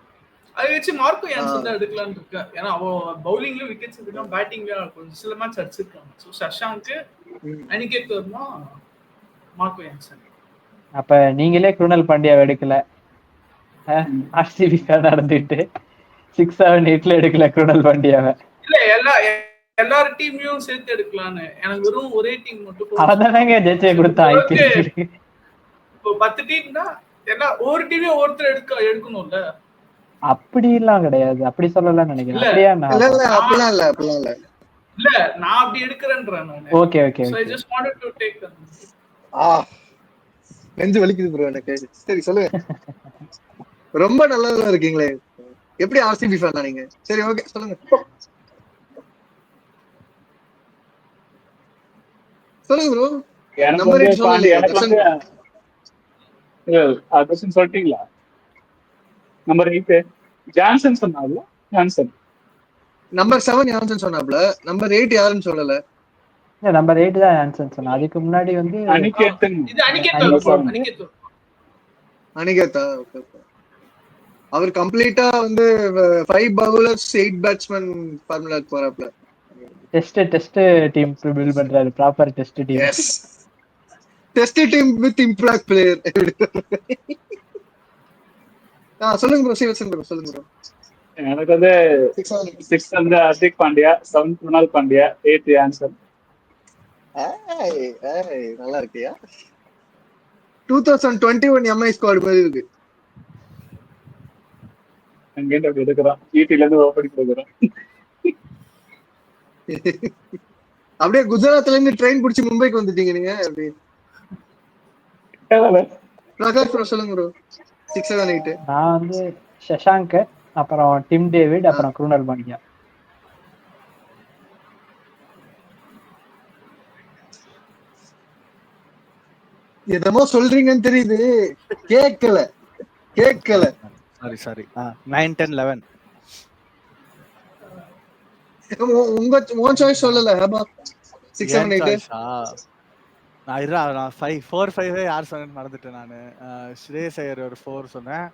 அதை வச்சு மார்க்கோ யான்சன் தான் எடுக்கலான்னு இருக்கேன். ஏன்னா அவன் பவுலிங்ல விக்கெட்ஸ் எடுக்கலாம், பேட்டிங்ல கொஞ்சம் சில மேட்ச் அடிச்சிருக்காங்க. So Shashank, Aniket Varma, Marco Jansen. அப்ப நீங்களே குருணல் பாண்டியா எடுக்கல, ஆர்சிபி நடந்துட்டு 6-7-8 எடுக்கல குருணல் பாண்டியாவை. இல்ல எல்லாரும் டீமையும் சேர்த்து எடுக்கலான்னு. எனக்கு வெறும் ஒரே டீம் மட்டும் அவதானங்க ஜெயிச்சே கொடுத்தா ஐபிஎல். இப்போ 10 டீம்னா எல்லாம் ஒவ்வொரு டீமையும் ஒருத்தர் எடுக்கணும்ல. அப்படி எல்லாம் கிடையாது, அப்படி சொல்லலாம் நினைக்கிறேன். இல்ல நான் அப்படி எடுக்கிறேன்றேன் நான். Okay okay. So I just wanted to take them. நெஞ்சு வலிக்குது ப்ரோ எனக்கு. சரி சொல்லுங்க. ரொம்ப நல்லா இருக்கீங்களே. எப்படி ஆர்சிபி ஃபேனா நீங்க? சரி ஓகே சொல்லுங்க. சொல்லுங்க ப்ரோ. நம்பர் 8 சொல்லிட்டீங்களா? நம்பர் 8 ஜான்சன் சொன்னாப்ல. ஜான்சன் நம்பர் 7 ஜான்சன் சொன்னாப்ல. நம்பர் 8 யாருன்னு சொல்லல. நம்பர் 8 தான் ஜான்சன் சொன்னா. அதுக்கு முன்னாடி வந்து அனிகேத்தா. ஓகே. அவர் கம்ப்ளீட்டா வந்து 5 bowlers 8 batsmen ஃபார்முலாக்கு போறாப்ல. டெஸ்ட் டீம் பில்ட் பண்றாரு. Proper test team. Yes. Test team with impact player. சொல்லுங்க ப்ரோ. சொல்லுங்க ப்ரோ. எனக்கு வந்து 6 வந்து ஹர்திக் பாண்டியா, 7 குருணால் பாண்டியா, 8 ஜான்சன். நல்லா இருக்கியா? 2021 எம்ஐ ஸ்குவாட் மாதிரி இருக்கு. அங்கேருந்து அப்படி எடுக்கிறோம். ஈட்டில இருந்து ஓபன் கொடுக்குறோம். அப்படியே குஜராத்ல இருந்து ட்ரெயின் பிடிச்சி மும்பைக்கு வந்துட்டீங்க நீங்க. அப்படி பிரகாஷ் ப்ரோ சொல்லுங்க ப்ரோ. 6 7 8. நான் வந்து சஷாங்க், அப்புறம் டிம் டேவிட், அப்புறம் குருணால் பாண்டியா. என்னமோ சொல்றீங்கன்னு தெரியுது, கேட்கல. சாரி 9 10 11. உங்க சாய்ஸ் சொல்லல. 6 7 8. நான் 4 5 யார் சொன்னேன்னு மறந்துட்டேன் நானு. ஸ்ரேயஸ் ஐயர் ஒரு 4 சொன்னேன்.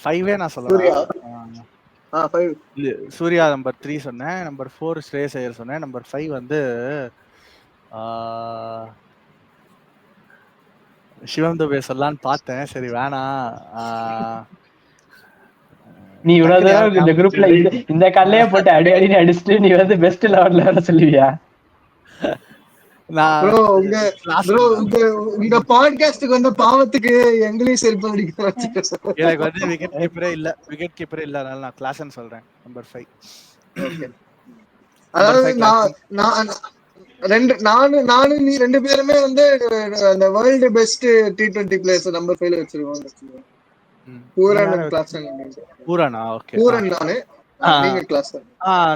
5 நான் சொல்லலாம். சூர்யா நம்பர் 3 சொன்னேன். நம்பர் 4 ஸ்ரேயஸ் ஐயர் சொன்னேன். நம்பர் 5 வந்து சிவம் துபே சொல்லலான்னு பார்த்தேன். சரி வேணாம். நீ இவ்வளவு தூரம் இந்த குரூப்ல இந்த கல்லையே போட்டு அடி அடிச்சுட்டு நீ வந்து பெஸ்ட் 11ல வர சொல்லுவியா? உங்க பாட்காஸ்டுக்கு வந்து பாவத்துக்கு எங்களையும் செல்ஃப் அடிக்க. எனக்கு வந்து விக்கெட் கீப்பரே இல்ல, அதனால நான் கிளாஸ்ன்னு சொல்றேன். நம்பர் 5. ஓகே. அதாவது நானும் நீ ரெண்டு பேருமே வந்து அந்த world best T20 players number 5ல வச்சிருக்கோம்.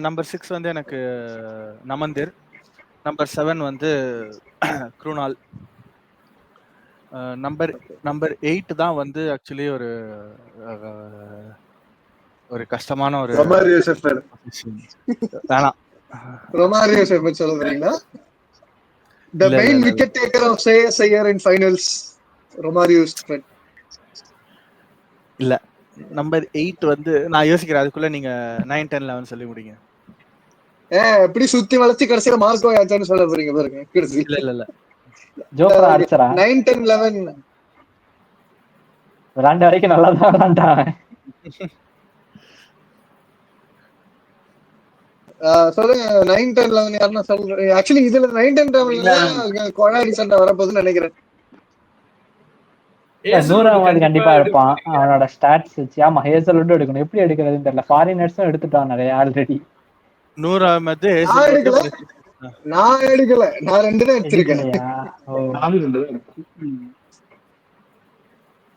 நம்பர் 6 வந்து எனக்கு நமந்தீர். நம்பர் 7 வந்து குருணால். நம்பர் 8 தான் வந்து ஆக்சுவலி ஒரு கஷ்டமான ஒரு ரொமாரியோ ஷெஃபர்ட் சொல்ல வரீங்களா? The main wicket taker of Shreyas Iyer in finals, Romario shepherd. இல்ல, நம்பர் 8 வந்து நான் யோசிக்கிறேன். அதுக்குள்ள நீங்க 9 10 11 சொல்லி முடிங்க. எப்படி சுத்தி வளைச்சு கடைசியில மார்க்கோ யாச்சான்னு சொல்ல போறீங்க பாருங்க. இல்ல ஜோப்ரா ஆர்ச்சரா 9 10 11 ரெண்டு வரைக்கும் நல்லா தான் விளையாண்டான். சொல்லுங்க 9 10 11 யாருன்னா சொல்லுங்க. ஆக்சுவலி இதுல 9 10 11 கொலாடி சண்டை வரப்போகுதுன்னு நினைக்கிறேன். 100 கண்டிப்பா இருப்பான் அவனோட ஸ்டாட்ஸ் வச்சு. ஆமா, ஹேசல்வுட் எடுக்கணும். எப்படி எடுக்கிறதுன்னு தெரியல. ஃபாரினர்ஸும் எடுத்துட்டான் நிறைய ஆல்ரெடி. 100 நான் எடுக்கல. நான் 2 தான் எடுத்திருக்கேன்.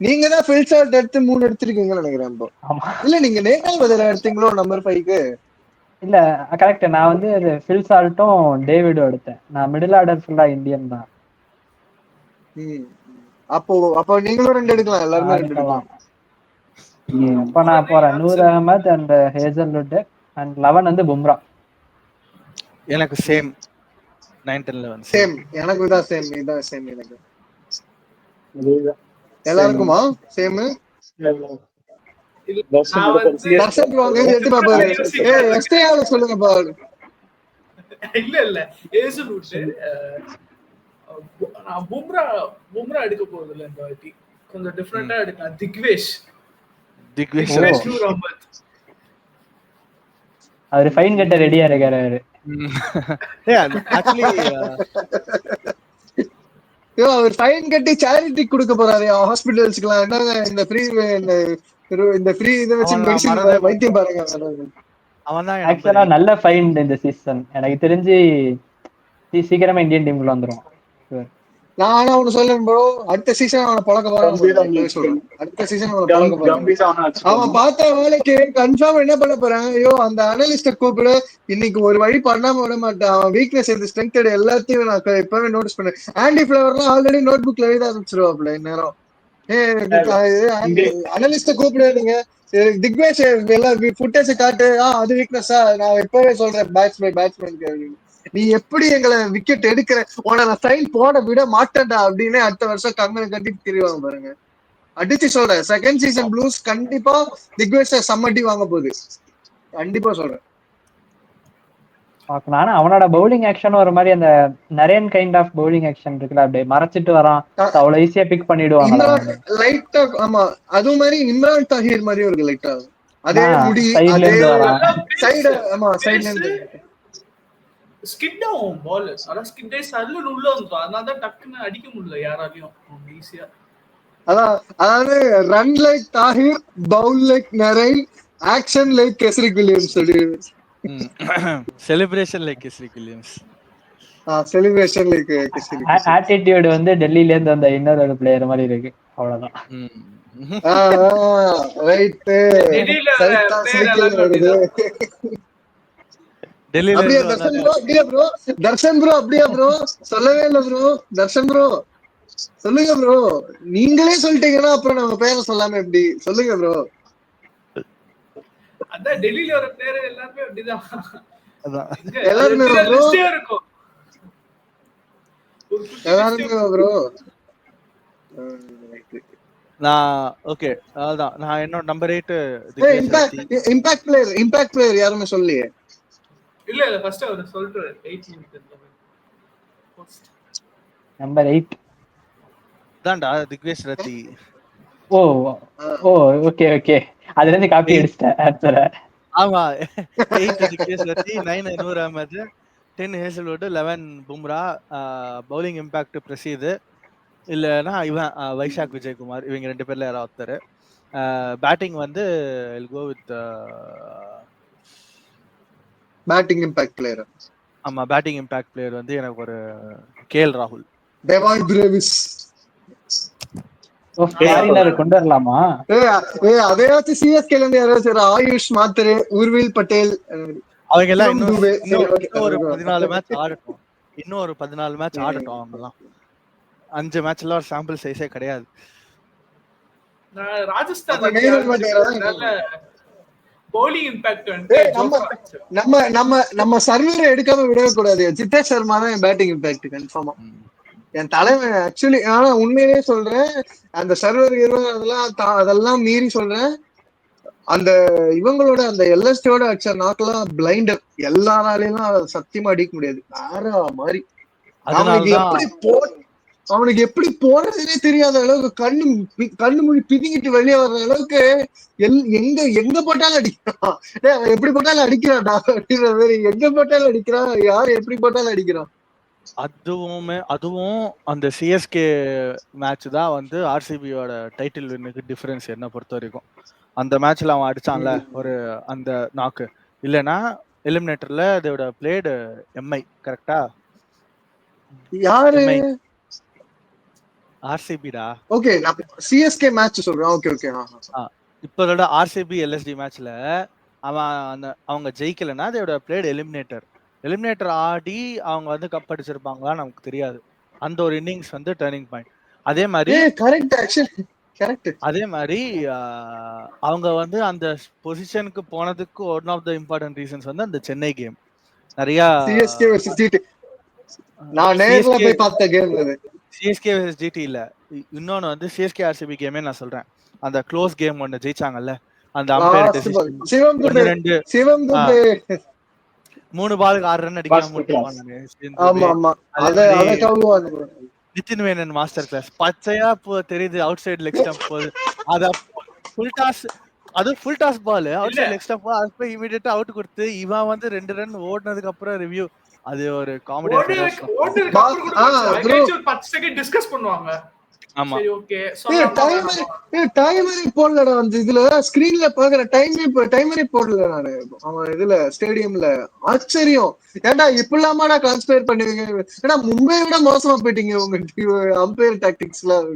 நீங்க தான் ஃபில்சார்ட் எடுத்து 3 எடுத்திருக்கீங்கன்னு நினைக்கிறேன். இல்ல நீங்க நேகால் பதிலா எடுத்தீங்களோ நம்பர் 5க்கு? இல்ல கரெக்ட். நான் வந்து ஃபில்சால்ட்டும் டேவிடும் எடுத்தேன். நான் மிடில் ஆர்டர் ஃபுல்லா இந்தியன் தான். அப்போ நீங்களும் 2 எடுக்கலாம். எல்லாருமே 2 எடுக்கலாம். அப்ப நான் போறேன். Noor Ahmad and Hazlewood and 11 வந்து பும்ரா. எனக்கு சேம் 9 10 11 சேம். எனக்கு தான் சேம். இதான் சேம். எனக்கு எல்லாருக்குமா சேம்? தர்ஷன் நான் எடுத்த வந்து CSK தர்ஷன் bro அங்க இருந்து எடுத்து பாப்பாரு. எஸ்டேயால சொல்லுங்கப்பா. இல்ல ஏசுலுட்டு நான் பும்ரா எடுக்க போறது இல்ல இந்த வாட்டி. கொஞ்சம் டிஃபரெண்டா எடுக்கலாம். திக்வேஷ் ரம்பத். அவரு ஃபைன் கட்ட ரெடியா இருக்காரு அவரு. ஆக்சுவலி அவர் ஃபைன் கட்டி சேரிட்டி கொடுக்க போறாரு ஹாஸ்பிட்டல்ஸ்க்குலாம். என்னங்க இந்த ஃப்ரீ இதை வச்சு மெடிசன் வைத்தியம் பாருங்க. அவன்தான் ஆக்சுவலா நல்ல ஃபைன் இந்த சீசன். எனக்கு தெரிஞ்சு சீக்கிரமா இந்தியன் டீமுக்குள்ள வந்துரும். நான் ஆனா ஒண்ணு சொல்றேன் ப்ரோ, அடுத்த சீசன் அவனை பழக்க போறான். அடுத்த சீசன் அவனை பழக்க போறான். அவன் பார்த்த வேலைக்கு கன்ஃபார்ம் என்ன பண்ண போறான்? ஐயோ அந்த அனலிஸ்ட கூப்பிடு, இன்னைக்கு ஒரு வழி பண்ணாம விட மாட்டேன். அவன் வீக்னஸ் இந்த ஸ்ட்ரென்த் எல்லாத்தையும் நான் இப்பவே நோட்டீஸ் பண்ணேன். ஆண்டி ஃபிளவர்லாம் ஆல்ரெடி நோட் புக்ல எழுத ஆரம்பிச்சிருவாப்ல இந்நேரம். அனலிஸ்ட கூப்பிடு, நீங்க திக்வேஷ் எல்லாம் ஃபுட்டேஜ் காட்டு. அது வீக்னஸா? நான் இப்பவே சொல்றேன் பேட்ஸ்மேன் நீ எப்படி எங்களை விக்கெட் எடுக்கிற, உன நான் சைன் போட விட மாட்டேன்டா அப்படின்னு அடுத்த வருஷம் கங்கனை கட்டிட்டு திரிவாங்க பாருங்க. அடிச்சு சொல்றேன், செகண்ட் சீசன் ப்ளூஸ் கண்டிப்பா திக்வேஷ் சம்மட்டி வாங்க போகுது, கண்டிப்பா சொல்றேன். ஆனா அவனோட பவுலிங் ஆக்ஷன் ஒரு மாதிரி அந்த Narine kind of bowling action இருக்குல்ல, அப்படியே மறைச்சிட்டு வரான், அவ்வளவு ஈஸியா பிக் பண்ணிடுவாங்க. லைட்டா ஆமா, அது மாதிரி இம்ரான் தாஹிர் மாதிரி ஒரு லைட்டா அதே முடி, அதே சைடு, ஆமா சைடுல இருந்து ஸ்கிட் ஆகும் பால். அதான் ஸ்கிட் ஆகி சல்லுன்னு உள்ள வந்துடும். அதனால தான் டக்குன்னு அடிக்க முடியல யாராலையும் ஈஸியா. அதாவது run like Tahir, bowl like Narine, action like Kesrick Williams. Celebration like Kesrick Williams. Celebration like Kesrick. Attitude வந்து டெல்லில இருந்து வந்த இன்னொரு பிளேயர் மாதிரி இருக்கு, அவ்வளவுதான். ரைட். சைக்கிள் வருது. அப்படியே தர்ஷன் ப்ரோ அப்படியே ப்ரோ சொல்லவே இல்ல ப்ரோ. தர்ஷன் ப்ரோ சொல்லுங்க ப்ரோ, நீங்களே சொல்லிட்டீங்கன்னா அப்புறம் நம்ம பேரை சொல்லாம எப்படி? சொல்லுங்க ப்ரோ. அதான் டெல்லியில ஒரு பிளேயர் எல்லாருமே அப்படிதான். எல்லாருமே இருக்கும். எல்லாருமே ப்ரோ. நான் ஓகே, அதான் நான் என்னோட நம்பர் 8 இம்பாக்ட் பிளேயர் யாருமே சொல்லலையே. இல்ல ஃபர்ஸ்ட் அவர் சொல்றாரு 8 நம்பர் 8 தான்டா திக்வேஷ் ரத்தி. ஓ ஓகே அதுல இருந்து காப்பி அடிச்சிட்டேன் ஆன்சர். ஆமா, 8 Digvesh Rathi, 9 Noor Ahmad, 10 Hazlewood, 11 Bumrah, bowling impact Prasidh, இல்லனா இவன் வைஷாக் விஜயகுமார். இவங்க ரெண்டு பேர்ல யாராவது ஒருத்தர். பேட்டிங் வந்து I'll go with batting impact player. ஆமா, பேட்டிங் இம்பாக்ட் பிளேயர் வந்து எனக்கு ஒரு கேஎல் ராகுல். Devon Brevis. ஃபாரினர் கொண்டு வரலாமா? அதையாச்சும் சிஎஸ்கேல இருந்து யாராச்சும் ஆயுஷ் மாத்ரே, உர்வில் பட்டேல், அவங்க எல்லாம் இன்னும் ஒரு 14 மேட்ச் ஆடட்டும். இன்னும் ஒரு 14 மேட்ச் ஆடட்டும். அவங்க எல்லாம் 5 மேட்ச்ல ஒரு சாம்பிள் சைஸே கிடையாது. ராஜஸ்தான் பவுலிங் இம்பாக்ட் நம்ம சர்வரை எடுக்காம விடவே கூடாது. ஜிதேஷ் சர்மா தான் பேட்டிங் இம்பாக்ட் கன்ஃபார்மா. என் தலைமை ஆக்சுவலி, ஆனா உண்மையிலேயே சொல்றேன், அந்த சர்வர் அதெல்லாம் மீறி சொல்றேன், அந்த இவங்களோட அந்த எல்எஸ்டியோட அடிச்ச நாக்கெல்லாம் பிளைண்டர் எல்லாராலையும் சத்தியமா அடிக்க முடியாது. வேற மாதிரி அவனுக்கு எப்படி போறதுன்னே தெரியாத அளவுக்கு கண்ணு மொழி பிதிங்கிட்டு வெளியே வர்ற அளவுக்கு எங்க போட்டாலும் அடிக்கிறான். எப்படி போட்டாலும் அடிக்கிறான்டா அப்படின்ற மாதிரி. எங்க போட்டாலும் அடிக்கிறான், யாரு எப்படி போட்டாலும் அடிக்கிறான். அதுவும் அந்த சிஎஸ்கே மேட்ச் தான் வந்து ஆர்சிபியோட டைட்டில் வின்னுக்கு டிஃபரன்ஸ் என்ன பொறுத்த வரைக்கும். அந்த மேட்ச்ல அவன் அடிச்சான்ல ஒரு அந்த நாக்கு, இல்லனா எலிமினேட்டர்ல இதோட பிளேடு எம்ஐ கரெக்டா? யாரு? ஆர்சிபிடா. ஓகே, நான் சிஎஸ்கே மேட்ச் சொல்றேன். ஓகே இப்போட ஆர்சிபி எல்எஸ்டி மேட்ச்ல அவன் அவங்க ஜெயிக்கலன்னா இதோட பிளேடு எலிமினேட்டர் ஆடி அவங்க வந்து கப் அடிச்சிருப்பாங்களா நமக்கு தெரியாது. அந்த ஒரு இன்னிங்ஸ் வந்து டர்னிங் பாயிண்ட். அதே மாதிரி அதே மாதிரி அவங்க வந்து அந்த பொசிஷனுக்கு போனதுக்கு one of the important reasons வந்து அந்த சென்னை கேம். நிறைய சிஎஸ்கே வெர்சஸ் ஜிடி நான் நேர்ல போய் பார்த்த கேம் அது. சிஎஸ்கே வெர்சஸ் ஜிடி இல்ல, இன்னொன்னு வந்து சிஎஸ்கே ஆர்சிபி கேமே நான் சொல்றேன். அந்த க்ளோஸ் கேம் ஒன்னு ஜெயிச்சாங்கல்ல அந்த அம்பையர் Last ball. டெசிஷன் சிவம் துபே 3 பாலுக்கு 6 ரன் அடிக்காம First முடிப்பான் class. ஆமா ஆமா அதே அத மாதிரி கவுவாங்க. நிதின் வேணன் மாஸ்டர் கிளாஸ் பச்சையா தெரியுது அவுட் சைடு லெக் ஸ்டம்ப் போகுது அத ஃபுல் டாஸ் அது full toss ball outside leg stump அது போய் இமிடியேட்டா அவுட் கொடுத்து இவன் வந்து 2 ரன் ஓடுனதுக்கு அப்புறம் ரிவ்யூ அது ஒரு காமெடியா ஓடுறதுக்கு அப்புறம் கூட அகைன்ஸ் ஒரு 10 செகண்ட் டிஸ்கஸ் பண்ணுவாங்க. ஆமா சரி ஓகே டைமரே போடலடா அந்த இதுல ஸ்கிரீன்ல பாக்குற டைமரே போடல நானு அவன் இதுல ஸ்டேடியம்ல. ஆச்சரியம், ஏன்டா இப்படிலாமாடா டிரான்ஸ்பர் பண்ணுவீங்க? ஏன்னா மும்பையை விட மோசமா போயிட்டீங்க உங்க அம்பையர் டாக்டிக்ஸ்லாம்.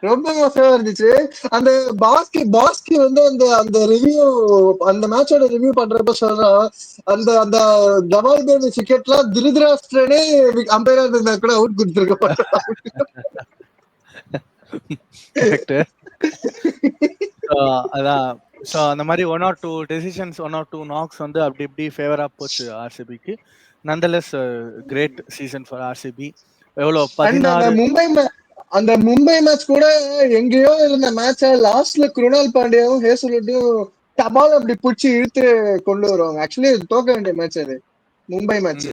ரொம்ப மோசமா இருந்துச்சு. அந்த பாஸ்கி வந்து அந்த அந்த ரிவ்யூ அந்த மேட்சோட ரிவ்யூ பண்றப்ப சொல்றான், அந்த அந்த ஜமால் பேபி விக்கெட்லாம் திருதராஷ்டிரனே அம்பையரா இருந்தா கூட அவுட் கொடுத்துருக்க மாட்டான். அதான் அந்த மாதிரி 1 or 2 டெசிஷன்ஸ் 1 or 2 நாக்ஸ் வந்து அப்படி இப்படி ஃபேவரா போச்சு ஆர்சிபிக்கு. நண்டலெஸ் கிரேட் சீசன் ஃபார் ஆர்சிபி. எவ்வளவு 16 அந்த மும்பை மேட்ச் கூட எங்கேயோ இருந்த மேட்ச லாஸ்ட்ல குருணால் பாண்டியாவும் ஹேசல்வுட்டும் டபால் அப்படி பிடிச்சி இழுத்து கொண்டு வருவாங்க. ஆக்சுவலி தோக்க வேண்டிய மேட்ச் அது மும்பை மேட்ச்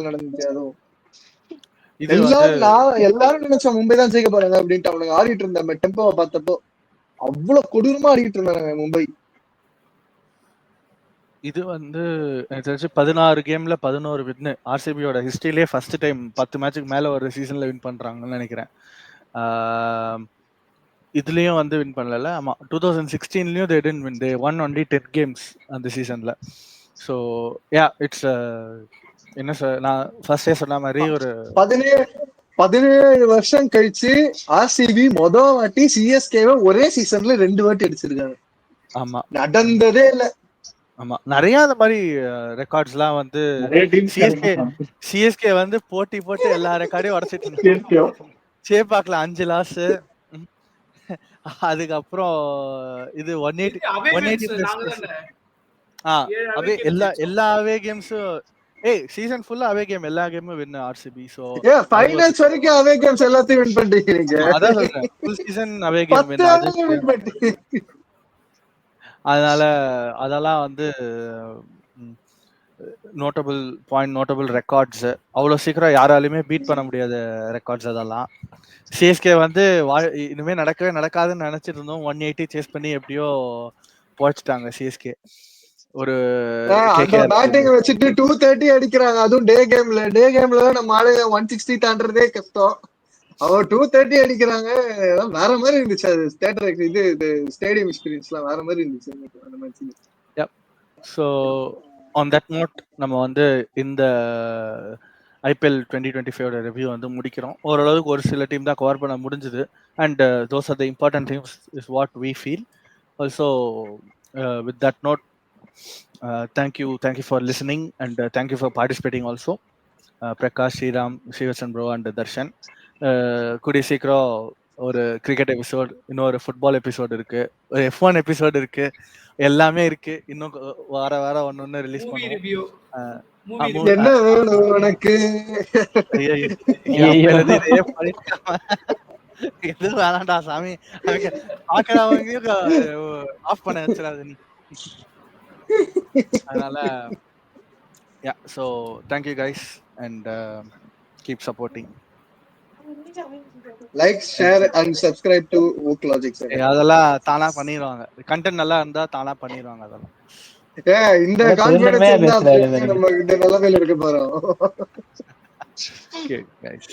நடந்துச்சு. அதுவும் எல்லாரும் நினைச்சோம் மும்பை தான் ஜெயிக்க போறாங்க அப்படின்ட்டு. அவனுக்கு ஆடிட்டு இருந்த டெம்போவை பார்த்தப்போ அவ்வளவு கொடூரமா ஆடிட்டு இருந்தாங்க மும்பை. இது வந்து எனக்கு தெரிஞ்சு 16 கேம்ல 11 வின்னு. ஆர்சிபியோட ஹிஸ்டரியிலே ஃபர்ஸ்ட் டைம் 10 மேட்சுக்கு மேல ஒரு சீசன்ல வின் பண்றாங்கன்னு நினைக்கிறேன். இதுலயும் வந்து வின் பண்ணல. ஆமா 2016லயும் they didn't win, they won only 10 games அந்த சீசன்ல. ஸோ யா இட்ஸ் என்ன சார் நான் ஃபர்ஸ்டே சொன்ன மாதிரி ஒரு 17 வருஷம் கழிச்சு ஆர்சிபி மொதல் வாட்டி சிஎஸ்கேவை ஒரே சீசன்ல 2 வாட்டி அடிச்சிருக்காங்க. ஆமா நடந்ததே இல்ல. ஆமா நிறைய அந்த மாதிரி ரெக்கார்ட்ஸ்லாம் வந்து சிஎஸ்கே வந்து போட்டு எல்லா ரெக்கார்டையும் உடச்சிட்டு இருந்தாங்க. சேப்பாக்கல 5 லாஸ். அதுக்கப்புறம் இது 180 எல்லா அவே கேம்ஸும் சீசன் ஃபுல்லா அவே கேம் எல்லா கேமும் வின் ஆர்சிபி. சோ ஃபைனல்ஸ் வரைக்கும் அவே கேம்ஸ் எல்லாத்தையும் வின் பண்ணிட்டீங்க. அதான் சொல்றேன், full season away game win. அதனால அதெல்லாம் வந்து நோட்டபிள் ரெக்கார்ட்ஸ். அவ்வளவு சீக்கிரம் யாராலுமே பீட் பண்ண முடியாத ரெக்கார்ட்ஸ் அதெல்லாம். சிஎஸ்கே வந்து இனிமே நடக்கவே நடக்காதுன்னு நினைச்சிட்டு இருந்தோம். 180 சேஸ் பண்ணி எப்படியோ போச்சுட்டாங்க சிஎஸ்கே. ஒரு பேட்டிங் வச்சுட்டு 230 அடிக்கிறாங்க, அதுவும் டே கேம்ல நம்ம ஆளு 160 தாண்டறதே கஷ்டம். அவன் 230 அடிக்கிறாங்க. வேற மாதிரி இருந்துச்சு அது. இது ஸ்டேடியம் எக்ஸ்பீரியன்ஸ்லாம் வேற மாதிரி இருந்துச்சு அந்த மேட்ச்ல. ஸோ ஆன் தட் நோட் நம்ம வந்து இந்த ஐபிஎல் 2025 ரிவ்யூ வந்து முடிக்கிறோம். ஓரளவுக்கு ஒரு சில டீம் தான் கவர் பண்ண முடிஞ்சுது. And those are the important things is what we feel. Also with that note thank you for listening and thank you for participating also. Prakash, Sriram, Srivatsan bro and Darshan. கூடிய சீக்கிரம் ஒரு கிரிக்கெட் எபிசோட், இன்னொரு ஃபுட்பால் எபிசோட் இருக்கு, ஒரு F1 எபிசோட் இருக்கு, எல்லாமே இருக்கு. இன்னும் வார ஒன்னு ரிலீஸ் பண்ணுவோம். என்ன வேணும் உனக்கு? எது வேணாண்டா சாமி, பாக்குறவங்க ஆஃப் பண்ண வச்சிடாத நீ. அதனால so thank you guys and keep supporting. Like, share and subscribe to Wooklogic. அதெல்லாம் தானா பண்ணிடுவாங்க. கண்டென்ட் நல்லா இருந்தா தானா பண்ணிடுவாங்க அதெல்லாம். இந்த கான்ஃபிடன்ஸ் இருந்தா நம்ம இந்த நிலைமையில இருக்க போறோம். Okay guys.